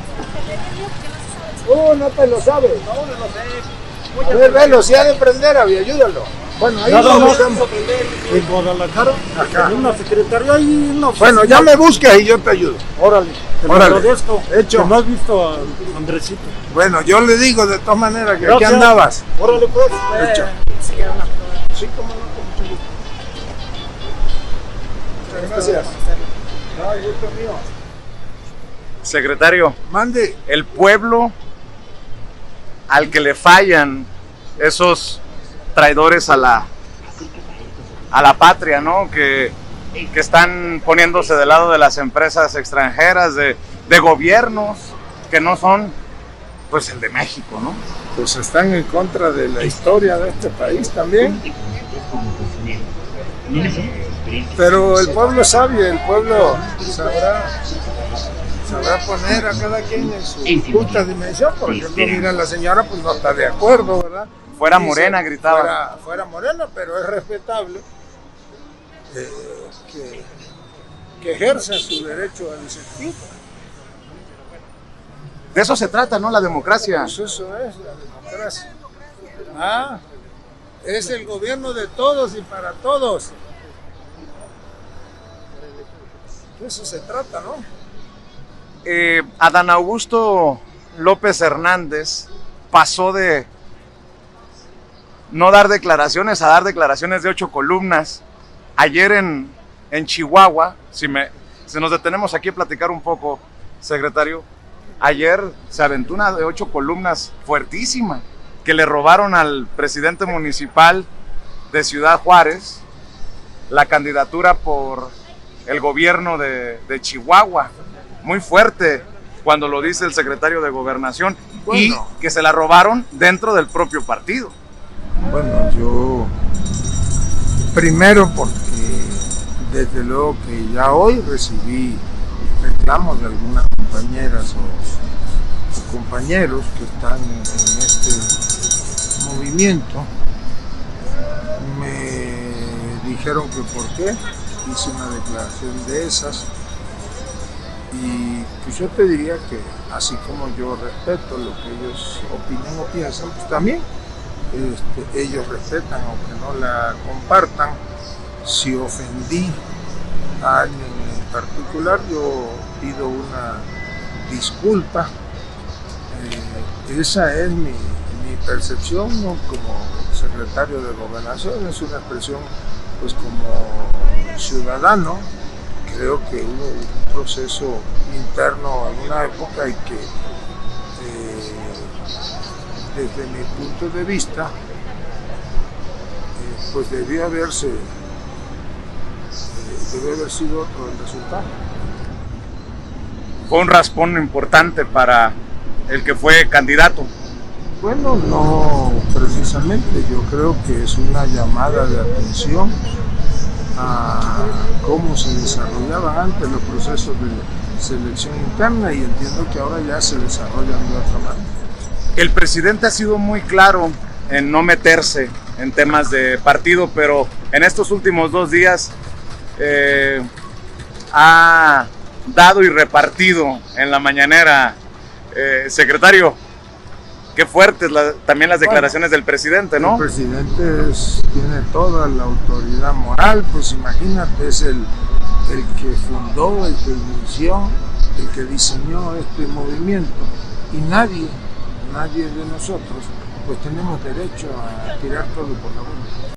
Speaker 5: No te lo sabes.
Speaker 7: No, no lo sé.
Speaker 5: A ver, velo, si ha de prender, ayúdalo. Bueno, ahí
Speaker 8: Nada
Speaker 5: lo
Speaker 8: más
Speaker 5: buscamos.
Speaker 8: en Guadalajara, en una secretaría y una oficina.
Speaker 5: Bueno, ya me buscas y yo te ayudo.
Speaker 8: Órale, te lo
Speaker 5: Órale.
Speaker 8: agradezco.
Speaker 5: Hecho.
Speaker 8: Que no has visto a Andresito.
Speaker 5: Bueno, yo le digo de todas maneras que
Speaker 8: Gracias.
Speaker 5: aquí andabas.
Speaker 8: Órale, pues.
Speaker 5: Hecho. Sí, cómo no, con mucho gusto. Muchas gracias. No, el gusto mío.
Speaker 2: Secretario,
Speaker 3: Mande.
Speaker 2: el pueblo al que le fallan esos traidores a la patria, ¿no? Que están poniéndose del lado de las empresas extranjeras, de gobiernos que no son, pues, el de México, ¿no?
Speaker 3: Pues están en contra de la historia de este país también. Pero el pueblo es sabio, el pueblo sabrá poner a cada quien en su justa dimensión, porque mira, la señora pues no está de acuerdo, ¿verdad?
Speaker 2: Fuera
Speaker 3: Dice,
Speaker 2: Morena, gritaba.
Speaker 3: Fuera Morena, pero es respetable que ejerza su derecho a disentir.
Speaker 2: De eso se trata, ¿no? La democracia.
Speaker 3: Pues eso es la democracia. Es el gobierno de todos y para todos. De eso se trata, ¿no?
Speaker 2: Adán Augusto López Hernández pasó de no dar declaraciones a dar declaraciones de 8 columnas. Ayer en Chihuahua, si nos detenemos aquí a platicar un poco, secretario, ayer se aventó una de 8 columnas fuertísima, que le robaron al presidente municipal de Ciudad Juárez la candidatura por el gobierno de Chihuahua. Muy fuerte cuando lo dice el secretario de Gobernación,
Speaker 3: Bueno.
Speaker 2: y que se la robaron dentro del propio partido.
Speaker 3: Bueno, yo primero porque desde luego que ya hoy recibí reclamos de algunas compañeras o compañeros que están en este movimiento. Me dijeron que por qué hice una declaración de esas. Y pues yo te diría que así como yo respeto lo que ellos opinan o piensan, pues también ellos respetan aunque no la compartan. Si ofendí a alguien en particular, yo pido una disculpa. Esa es mi percepción, ¿no? Como secretario de Gobernación, es una expresión pues como ciudadano. Creo que hubo un proceso interno en una época y que desde mi punto de vista pues debió haberse debe haber sido otro el resultado.
Speaker 2: Fue un raspón importante para el que fue candidato.
Speaker 3: Bueno, no precisamente, yo creo que es una llamada de atención a cómo se desarrollaban antes los procesos de selección interna y entiendo que ahora ya se desarrollan de otra manera.
Speaker 2: El presidente ha sido muy claro en no meterse en temas de partido, pero en estos últimos 2 días ha dado y repartido en la mañanera. Secretario, qué fuertes también las declaraciones del presidente, ¿no?
Speaker 3: El presidente tiene toda la autoridad moral, pues imagínate, es el que fundó, el que inició, el que diseñó este movimiento, y nadie de nosotros pues tenemos derecho a tirar todo por la borda.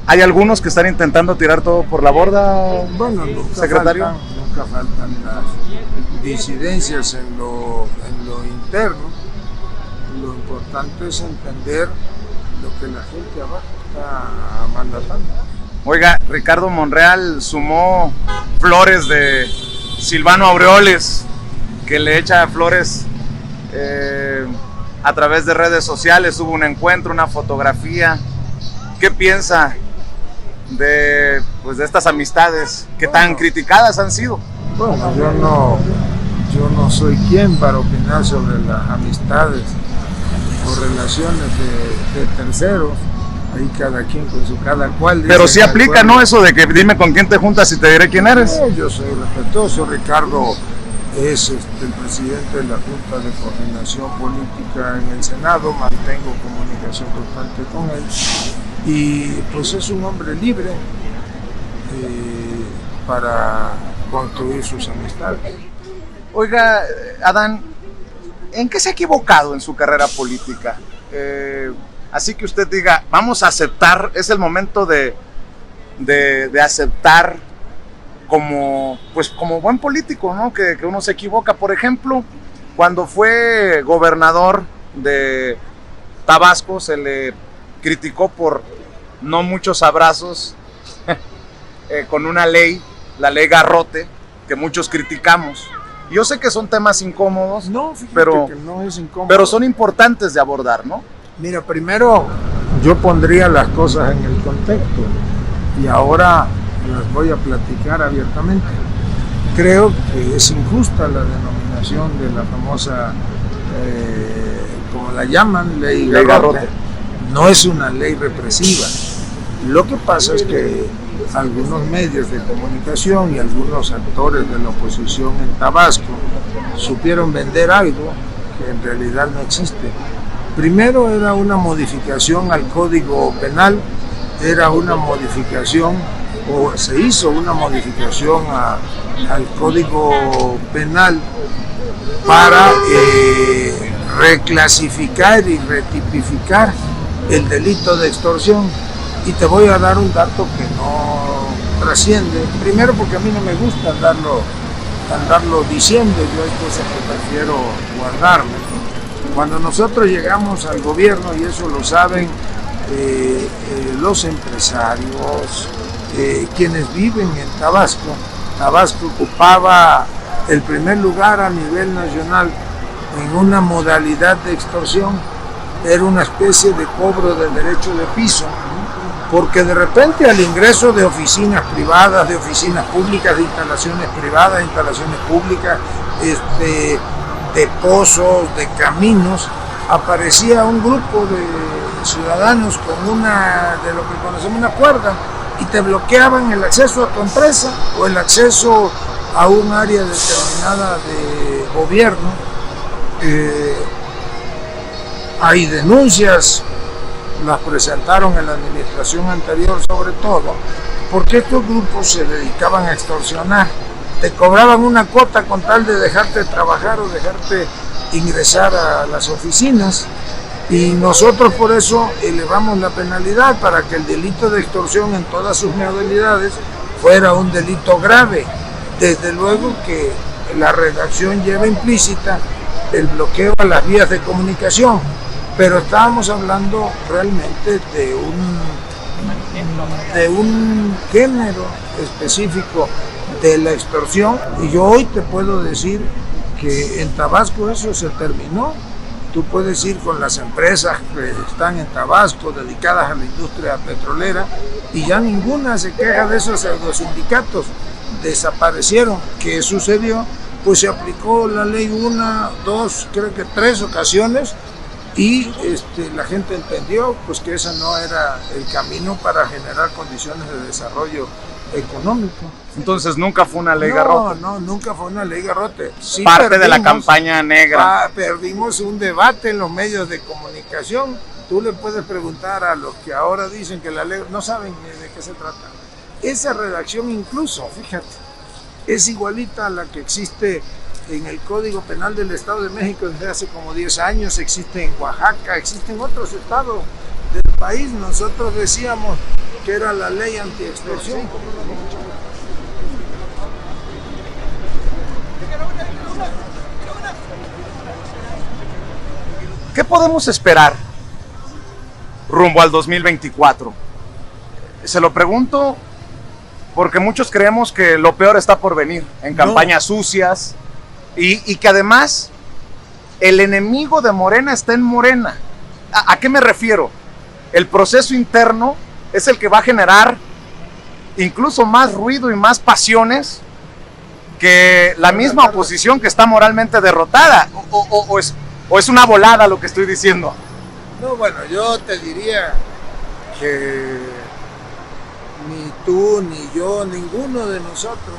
Speaker 2: ¿Hay algunos que están intentando tirar todo por la borda,
Speaker 3: bueno,
Speaker 2: secretario?
Speaker 3: Nunca faltan las disidencias en lo interno. Lo importante es entender lo que la gente abajo está mandatando.
Speaker 2: Oiga, Ricardo Monreal sumó flores de Silvano Aureoles, que le echa flores a través de redes sociales. Hubo un encuentro, una fotografía. ¿Qué piensa de estas amistades que tan criticadas han sido?
Speaker 3: Bueno, yo no soy quien para opinar sobre las amistades o relaciones de terceros. Ahí cada quien con cada cual.
Speaker 2: Pero sí aplica, ¿no? Eso de que dime con quién te juntas y te diré quién eres.
Speaker 3: Yo soy respetuoso. Ricardo es el presidente de la Junta de Coordinación Política en el Senado. Mantengo comunicación constante con él. Y pues es un hombre libre para construir sus amistades.
Speaker 2: Oiga, Adán, ¿en qué se ha equivocado en su carrera política? Así que usted diga, vamos a aceptar, es el momento de aceptar como buen político, ¿no? Que uno se equivoca. Por ejemplo, cuando fue gobernador de Tabasco, se le criticó por no muchos abrazos con una ley, la ley Garrote, que muchos criticamos. Yo sé que son temas incómodos, pero
Speaker 3: no es incómodo.
Speaker 2: Pero son importantes de abordar, ¿no?
Speaker 3: Mira, primero yo pondría las cosas en el contexto y ahora las voy a platicar abiertamente. Creo que es injusta la denominación de la famosa, como la llaman, ley Garrote. No es una ley represiva. Lo que pasa es que algunos medios de comunicación y algunos actores de la oposición en Tabasco supieron vender algo que en realidad no existe. Primero era una modificación al Código Penal, era una modificación, o se hizo una modificación al Código Penal para reclasificar y retipificar el delito de extorsión. Y te voy a dar un dato que no trasciende, primero porque a mí no me gusta andarlo diciendo, yo hay cosas que prefiero guardarme. Cuando nosotros llegamos al gobierno, y eso lo saben los empresarios, quienes viven en Tabasco, Tabasco ocupaba el primer lugar a nivel nacional en una modalidad de extorsión. Era una especie de cobro de derecho de piso, porque de repente al ingreso de oficinas privadas, de oficinas públicas, de instalaciones privadas, de instalaciones públicas, de pozos, de caminos, aparecía un grupo de ciudadanos con una, de lo que conocemos, una cuerda, y te bloqueaban el acceso a tu empresa o el acceso a un área determinada de gobierno. Hay denuncias, las presentaron en la administración anterior sobre todo, porque estos grupos se dedicaban a extorsionar. Te cobraban una cuota con tal de dejarte trabajar o dejarte ingresar a las oficinas, y nosotros por eso elevamos la penalidad para que el delito de extorsión en todas sus modalidades fuera un delito grave. Desde luego que la redacción lleva implícita el bloqueo a las vías de comunicación, pero estábamos hablando realmente de un género específico de la extorsión, y yo hoy te puedo decir que en Tabasco eso se terminó. Tú puedes ir con las empresas que están en Tabasco dedicadas a la industria petrolera y ya ninguna se queja de esos pseudosindicatos. Desaparecieron. ¿Qué sucedió? Pues se aplicó la ley 1, 2, creo que 3 ocasiones, y la gente entendió pues que ese no era el camino para generar condiciones de desarrollo económico.
Speaker 2: Entonces nunca fue una ley garrote.
Speaker 3: No, nunca fue una ley garrote. Sí,
Speaker 2: parte de la campaña negra.
Speaker 3: Perdimos un debate en los medios de comunicación. Tú le puedes preguntar a los que ahora dicen que la ley, no saben ni de qué se trata. Esa redacción incluso, fíjate, es igualita a la que existe en el Código Penal del Estado de México desde hace como 10 años, existe en Oaxaca, existe en otros estados del país. Nosotros decíamos que era la ley antiextorsión.
Speaker 2: ¿Qué podemos esperar rumbo al 2024? Se lo pregunto porque muchos creemos que lo peor está por venir, en campañas sucias, y que además el enemigo de Morena está en Morena. ¿A qué me refiero? El proceso interno es el que va a generar incluso más ruido y más pasiones que la misma oposición que está moralmente derrotada. ¿O es una volada lo que estoy diciendo?
Speaker 3: No, bueno, yo te diría que ni tú, ni yo, ninguno de nosotros,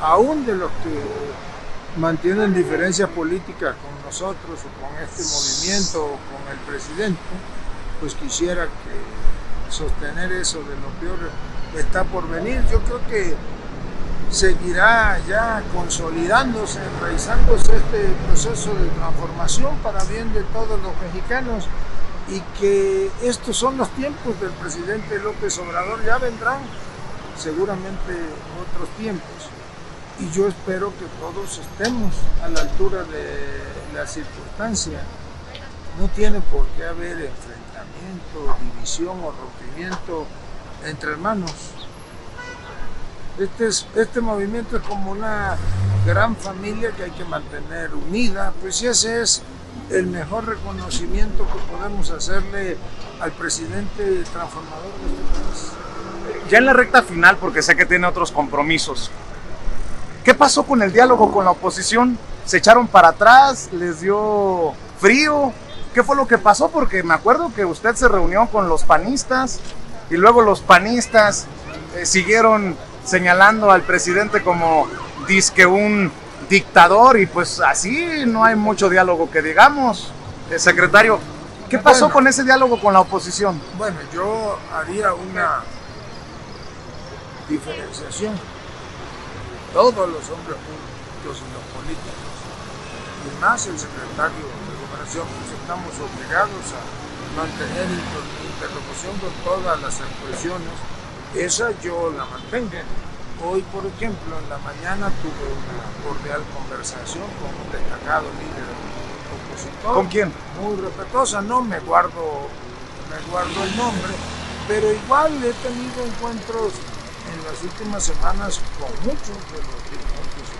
Speaker 3: aún de los que mantienen diferencias políticas con nosotros o con este movimiento o con el presidente, pues quisiera que sostener eso de lo peor está por venir. Yo creo que seguirá ya consolidándose, enraizándose este proceso de transformación para bien de todos los mexicanos, y que estos son los tiempos del presidente López Obrador. Ya vendrán seguramente otros tiempos, y yo espero que todos estemos a la altura de la circunstancia. No tiene por qué haber enfrentamiento, división o rompimiento entre hermanos. Este movimiento es como una gran familia que hay que mantener unida, pues ese es el mejor reconocimiento que podemos hacerle al presidente transformador de este país.
Speaker 2: Ya en la recta final, porque sé que tiene otros compromisos, ¿qué pasó con el diálogo con la oposición? ¿Se echaron para atrás? ¿Les dio frío? ¿Qué fue lo que pasó? Porque me acuerdo que usted se reunió con los panistas y luego los panistas siguieron señalando al presidente como dizque un dictador, y pues así no hay mucho diálogo que digamos. Secretario, ¿qué pasó con ese diálogo con la oposición?
Speaker 3: Bueno, yo haría una diferenciación. Todos los hombres públicos y los políticos, y más el secretario de Gobernación, pues estamos obligados a mantener interlocución con todas las expresiones. Esa yo la mantengo. Hoy, por ejemplo, en la mañana tuve una cordial conversación con un destacado líder opositor.
Speaker 2: ¿Con quién?
Speaker 3: Muy respetuosa, no me guardo el nombre, pero igual he tenido encuentros en las últimas semanas con muchos de los dirigentes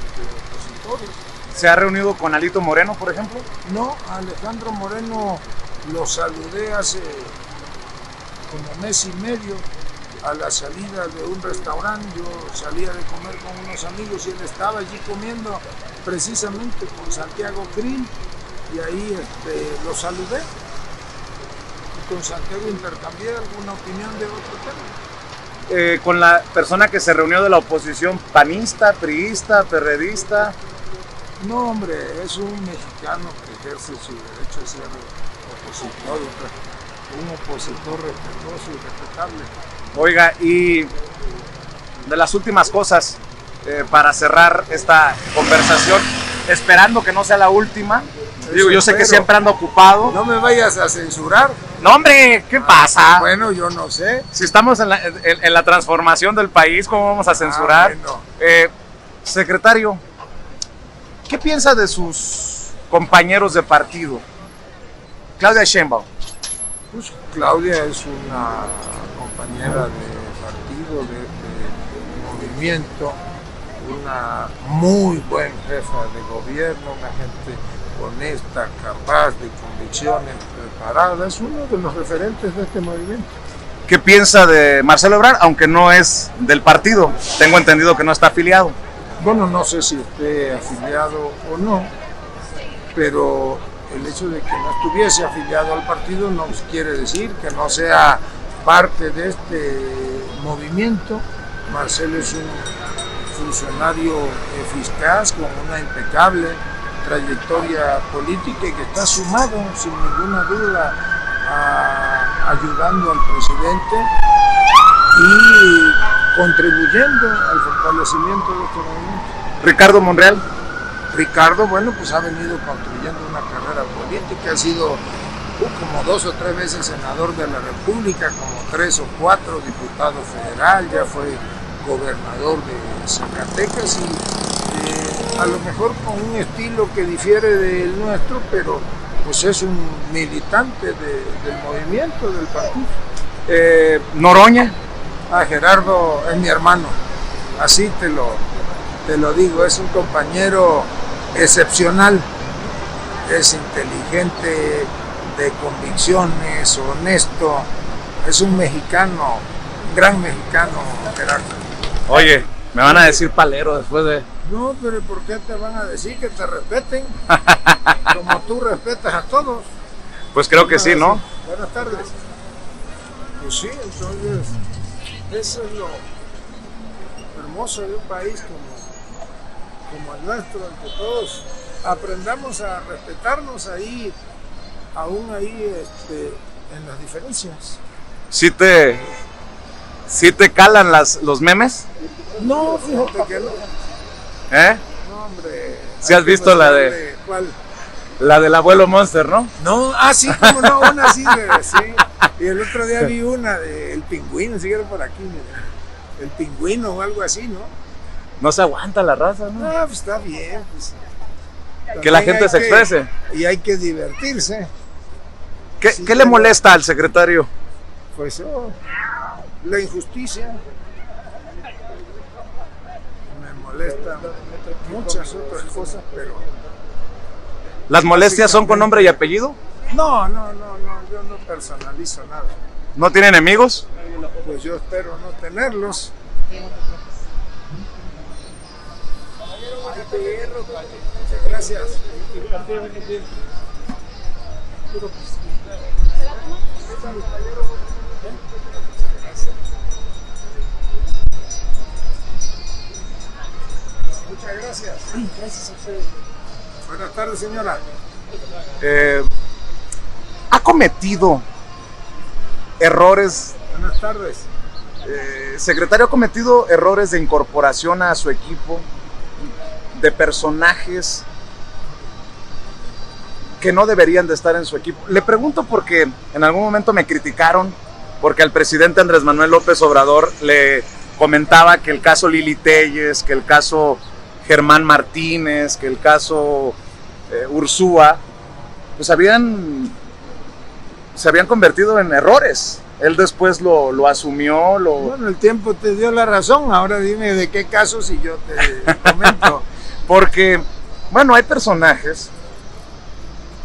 Speaker 3: opositores.
Speaker 2: ¿Se ha reunido con Alito Moreno, por ejemplo?
Speaker 3: No, a Alejandro Moreno lo saludé hace como mes y medio a la salida de un restaurante. Yo salía de comer con unos amigos y él estaba allí comiendo precisamente con Santiago Krill, y ahí lo saludé, y con Santiago intercambié alguna opinión de otro tema.
Speaker 2: Con la persona que se reunió de la oposición, panista, priista, perredista.
Speaker 3: No, hombre, es un mexicano que ejerce su derecho a ser opositor, un opositor respetuoso y respetable.
Speaker 2: Oiga, y de las últimas cosas, para cerrar esta conversación, esperando que no sea la última. Digo, yo sé que siempre ando ocupado.
Speaker 3: No me vayas a censurar.
Speaker 2: No, hombre, ¿qué pasa?
Speaker 3: Bueno, yo no sé.
Speaker 2: Si estamos en la transformación del país, ¿cómo vamos a censurar?
Speaker 3: Bueno.
Speaker 2: Secretario, ¿qué piensa de sus compañeros de partido? Claudia Sheinbaum.
Speaker 3: Pues Claudia es una compañera de partido, de este movimiento, una muy buena jefa de gobierno, una gente honesta, capaz, de convicciones, preparada, es uno de los referentes de este movimiento.
Speaker 2: ¿Qué piensa de Marcelo Ebrard, aunque no es del partido? Tengo entendido que no está afiliado.
Speaker 3: Bueno, no sé si esté afiliado o no, pero el hecho de que no estuviese afiliado al partido no quiere decir que no sea parte de este movimiento. Marcelo es un funcionario eficaz, con una impecable trayectoria política y que está sumado, sin ninguna duda, ayudando al presidente y contribuyendo al fortalecimiento de este movimiento.
Speaker 2: Ricardo Monreal.
Speaker 3: Ricardo, bueno, pues ha venido construyendo una carrera política, ha sido como 2 o 3 veces senador de la República, como 3 o 4 diputado federal, ya fue gobernador de Zacatecas y a lo mejor con un estilo que difiere del nuestro, pero pues es un militante del movimiento, del partido.
Speaker 2: Noroña.
Speaker 3: Gerardo es mi hermano, así te lo digo, es un compañero excepcional, es inteligente, de convicciones, honesto, es un mexicano, un gran mexicano, Gerardo.
Speaker 2: Oye, me van a decir palero después de...
Speaker 3: No, pero ¿por qué te van a decir que te respeten? Como tú respetas a todos.
Speaker 2: Pues creo que sí, ¿no?
Speaker 3: Buenas tardes. Pues sí, entonces, eso es lo hermoso de un país como el nuestro, en que todos aprendamos a respetarnos ahí, aún ahí en las diferencias.
Speaker 2: ¿Sí te calan los memes?
Speaker 3: No, fíjate que no.
Speaker 2: ¿Eh?
Speaker 3: No, hombre.
Speaker 2: ¿Sí has visto la de...
Speaker 3: ¿Cuál?
Speaker 2: La del abuelo Monster, ¿no?
Speaker 3: No, sí, como no, una así, sí. Y el otro día vi una del pingüino, si era por aquí, mira. El pingüino o algo así, ¿no?
Speaker 2: No se aguanta la raza, ¿no?
Speaker 3: No, pues está bien. Pues,
Speaker 2: que la gente se exprese.
Speaker 3: Y hay que divertirse.
Speaker 2: ¿Qué le molesta al secretario?
Speaker 3: Pues la injusticia. Me molesta muchas otras cosas, pero...
Speaker 2: ¿Las molestias son con nombre y apellido?
Speaker 3: No, yo no personalizo nada.
Speaker 2: ¿No tiene enemigos?
Speaker 3: Pues yo espero no tenerlos. Gracias. Muchas gracias. Gracias a ustedes. Buenas tardes, señora.
Speaker 2: ¿Ha cometido errores?
Speaker 3: Buenas tardes.
Speaker 2: Secretario, ¿ha cometido errores de incorporación a su equipo de personajes que no deberían de estar en su equipo? Le pregunto porque en algún momento me criticaron porque al presidente Andrés Manuel López Obrador le comentaba que el caso Lili Téllez, que el caso Germán Martínez, que el caso Ursúa, pues se habían convertido en errores. Él después lo asumió.
Speaker 3: Bueno, el tiempo te dio la razón, ahora dime de qué casos y yo te comento.
Speaker 2: Porque, bueno, hay personajes,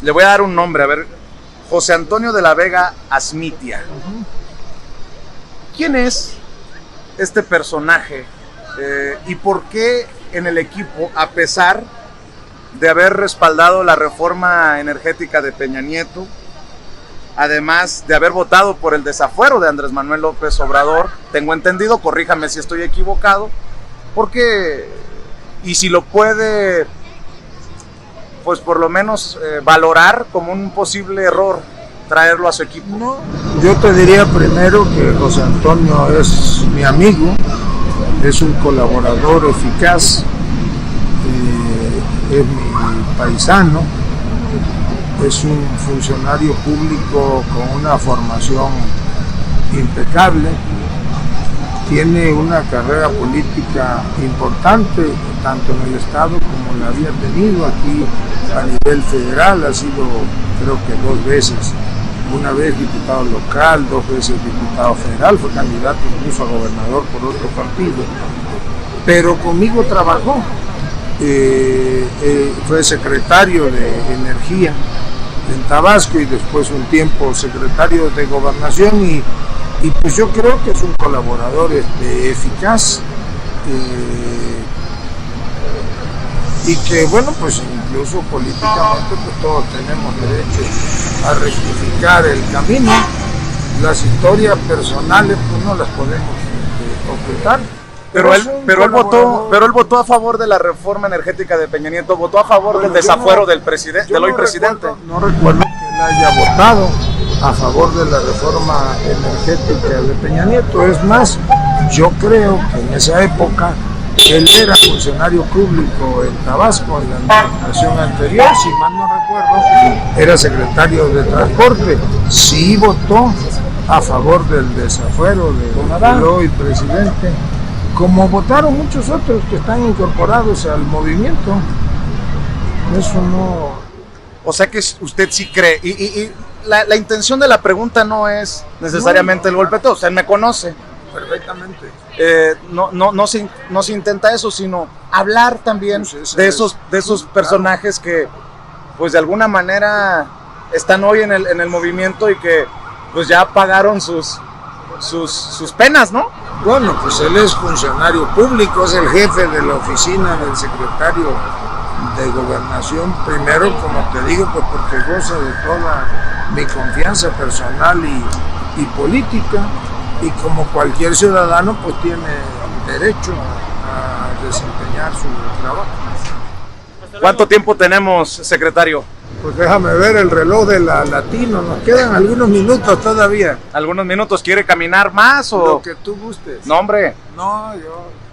Speaker 2: le voy a dar un nombre, a ver, José Antonio de la Vega Asmitia. ¿Quién es este personaje y por qué en el equipo, a pesar de haber respaldado la reforma energética de Peña Nieto, además de haber votado por el desafuero de Andrés Manuel López Obrador, tengo entendido, corríjame si estoy equivocado, porque, y si lo puede, pues por lo menos valorar como un posible error, traerlo a su equipo?
Speaker 3: No, yo te diría primero que José Antonio es mi amigo, es un colaborador eficaz, es mi paisano, es un funcionario público con una formación impecable, tiene una carrera política importante, tanto en el Estado como la había tenido aquí a nivel federal, ha sido creo que 2 veces una vez diputado local, 2 veces diputado federal, fue candidato incluso a gobernador por otro partido, pero conmigo trabajó, fue secretario de Energía en Tabasco y después un tiempo secretario de Gobernación y pues yo creo que es un colaborador eficaz y que bueno, pues incluso políticamente pues todos tenemos derecho a rectificar el camino. Las historias personales pues no las podemos ocultar.
Speaker 2: Pero él votó a favor de la reforma energética de Peña Nieto, votó a favor del desafuero del hoy presidente.
Speaker 3: No recuerdo que él haya votado a favor de la reforma energética de Peña Nieto. Es más, yo creo que en esa época él era funcionario público en Tabasco, en la administración anterior, si mal no recuerdo, era secretario de Transporte. Sí votó a favor del desafuero del hoy presidente, como votaron muchos otros que están incorporados al movimiento. Eso no...
Speaker 2: O sea que usted sí cree, y la intención de la pregunta no es necesariamente el golpeteo, usted me conoce.
Speaker 3: Perfectamente.
Speaker 2: No se intenta eso, sino hablar también de esos personajes que pues de alguna manera están hoy en el movimiento y que pues ya pagaron sus penas, ¿no?
Speaker 3: Bueno, pues él es funcionario público, es el jefe de la oficina del secretario de Gobernación, primero, como te digo, pues porque goza de toda mi confianza personal y política, y como cualquier ciudadano, pues tiene derecho a desempeñar su trabajo.
Speaker 2: ¿Cuánto tiempo tenemos, secretario?
Speaker 3: Pues déjame ver el reloj de la Latino, nos quedan algunos minutos todavía.
Speaker 2: ¿Algunos minutos? ¿Quiere caminar más o...?
Speaker 3: Lo que tú gustes.
Speaker 2: No, hombre.
Speaker 3: No,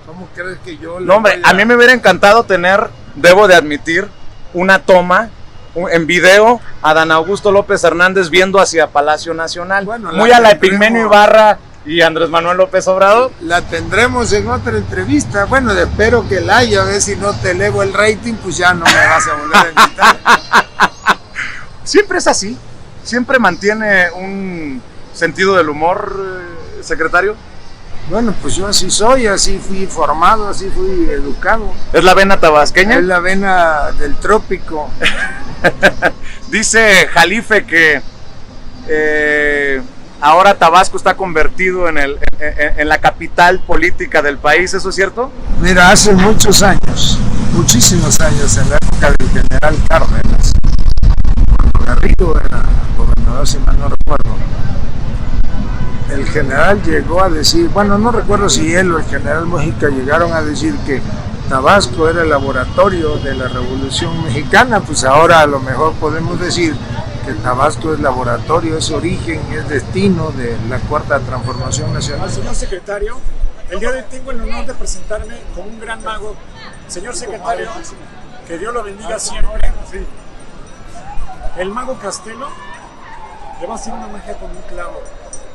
Speaker 3: ¿cómo crees que yo...?
Speaker 2: No, hombre, a mí me hubiera encantado tener, debo de admitir, una toma en video a Adán Augusto López Hernández viendo hacia Palacio Nacional. Bueno, muy a la Epigmenio Ibarra y Andrés Manuel López Obrador.
Speaker 3: La tendremos en otra entrevista. Bueno, espero que la haya, a ver si no te elevo el rating, pues ya no me vas a volver a invitar.
Speaker 2: Siempre es así, siempre mantiene un sentido del humor, secretario.
Speaker 3: Bueno, pues yo así soy, así fui formado, así fui educado.
Speaker 2: ¿Es la vena tabasqueña?
Speaker 3: Es la vena del trópico.
Speaker 2: Dice Jalife que ahora Tabasco está convertido en la capital política del país, ¿eso es cierto?
Speaker 3: Mira, hace muchos años, muchísimos años, en la época del general Cárdenas, cuando Garrido era gobernador, si mal no recuerdo, el general llegó a decir, bueno, no recuerdo si él o el general Mujica llegaron a decir que Tabasco era el laboratorio de la Revolución Mexicana. Pues ahora a lo mejor podemos decir que Tabasco es laboratorio, es origen y es destino de la Cuarta Transformación Nacional.
Speaker 8: Señor secretario, el día de hoy tengo el honor de presentarme como un gran mago. Señor secretario, que Dios lo bendiga siempre. Sí. El mago Castelo le va a hacer una magia con un clavo.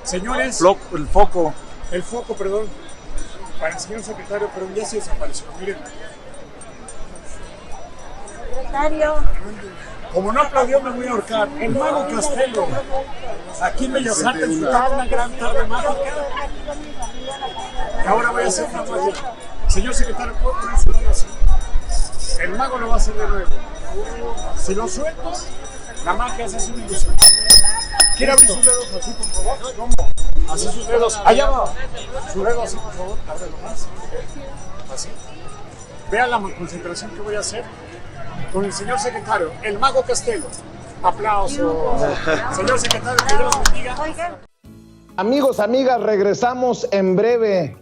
Speaker 8: Señores,
Speaker 2: el foco,
Speaker 8: perdón, para el señor secretario, pero ya se desapareció. Miren.
Speaker 6: Secretario.
Speaker 8: Como no aplaudió, me voy a ahorcar. El mago Castelo, aquí en Bellas Artes, disfrutando una gran tarde mágica. Y ahora voy a hacer una magia. Señor secretario, ¿puedo poner su dedo así? El mago lo va a hacer de nuevo. Si lo suelto, la magia hace una ilusión. ¿Quiere abrir sus dedos así, por favor? ¿Cómo? Así sus dedos. Allá va. Su dedo así, por favor. Ábrelo más. Así. Vean la concentración que voy a hacer con el señor secretario, el mago Castelo. Aplausos. Señor secretario, que Dios bendiga.
Speaker 9: Amigos, amigas, regresamos en breve.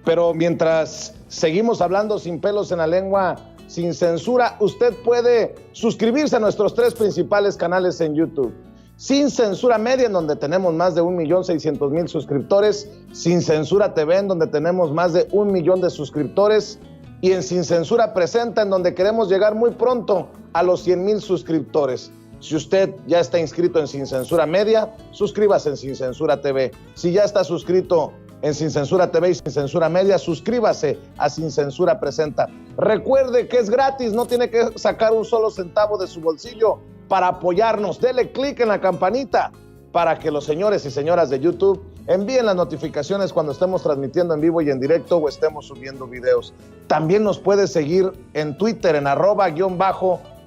Speaker 9: Pero mientras seguimos hablando sin pelos en la lengua, sin censura, usted puede suscribirse a nuestros 3 principales canales en YouTube. Sin Censura Media, en donde tenemos más de 1.600.000 suscriptores. Sin Censura TV, en donde tenemos más de 1 millón de suscriptores. Y en Sin Censura Presenta, en donde queremos llegar muy pronto a los 100,000 suscriptores. Si usted ya está inscrito en Sin Censura Media, suscríbase en Sin Censura TV. Si ya está suscrito en Sin Censura TV y Sin Censura Media, suscríbase a Sin Censura Presenta. Recuerde que es gratis, no tiene que sacar un solo centavo de su bolsillo para apoyarnos. Dele clic en la campanita para que los señores y señoras de YouTube envíen las notificaciones cuando estemos transmitiendo en vivo y en directo o estemos subiendo videos. También nos puedes seguir en Twitter en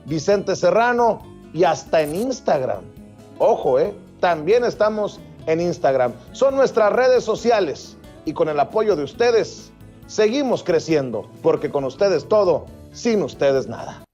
Speaker 9: @Vicente Serrano y hasta en Instagram. Ojo, también estamos en Instagram. Son nuestras redes sociales y con el apoyo de ustedes seguimos creciendo, porque con ustedes todo, sin ustedes nada.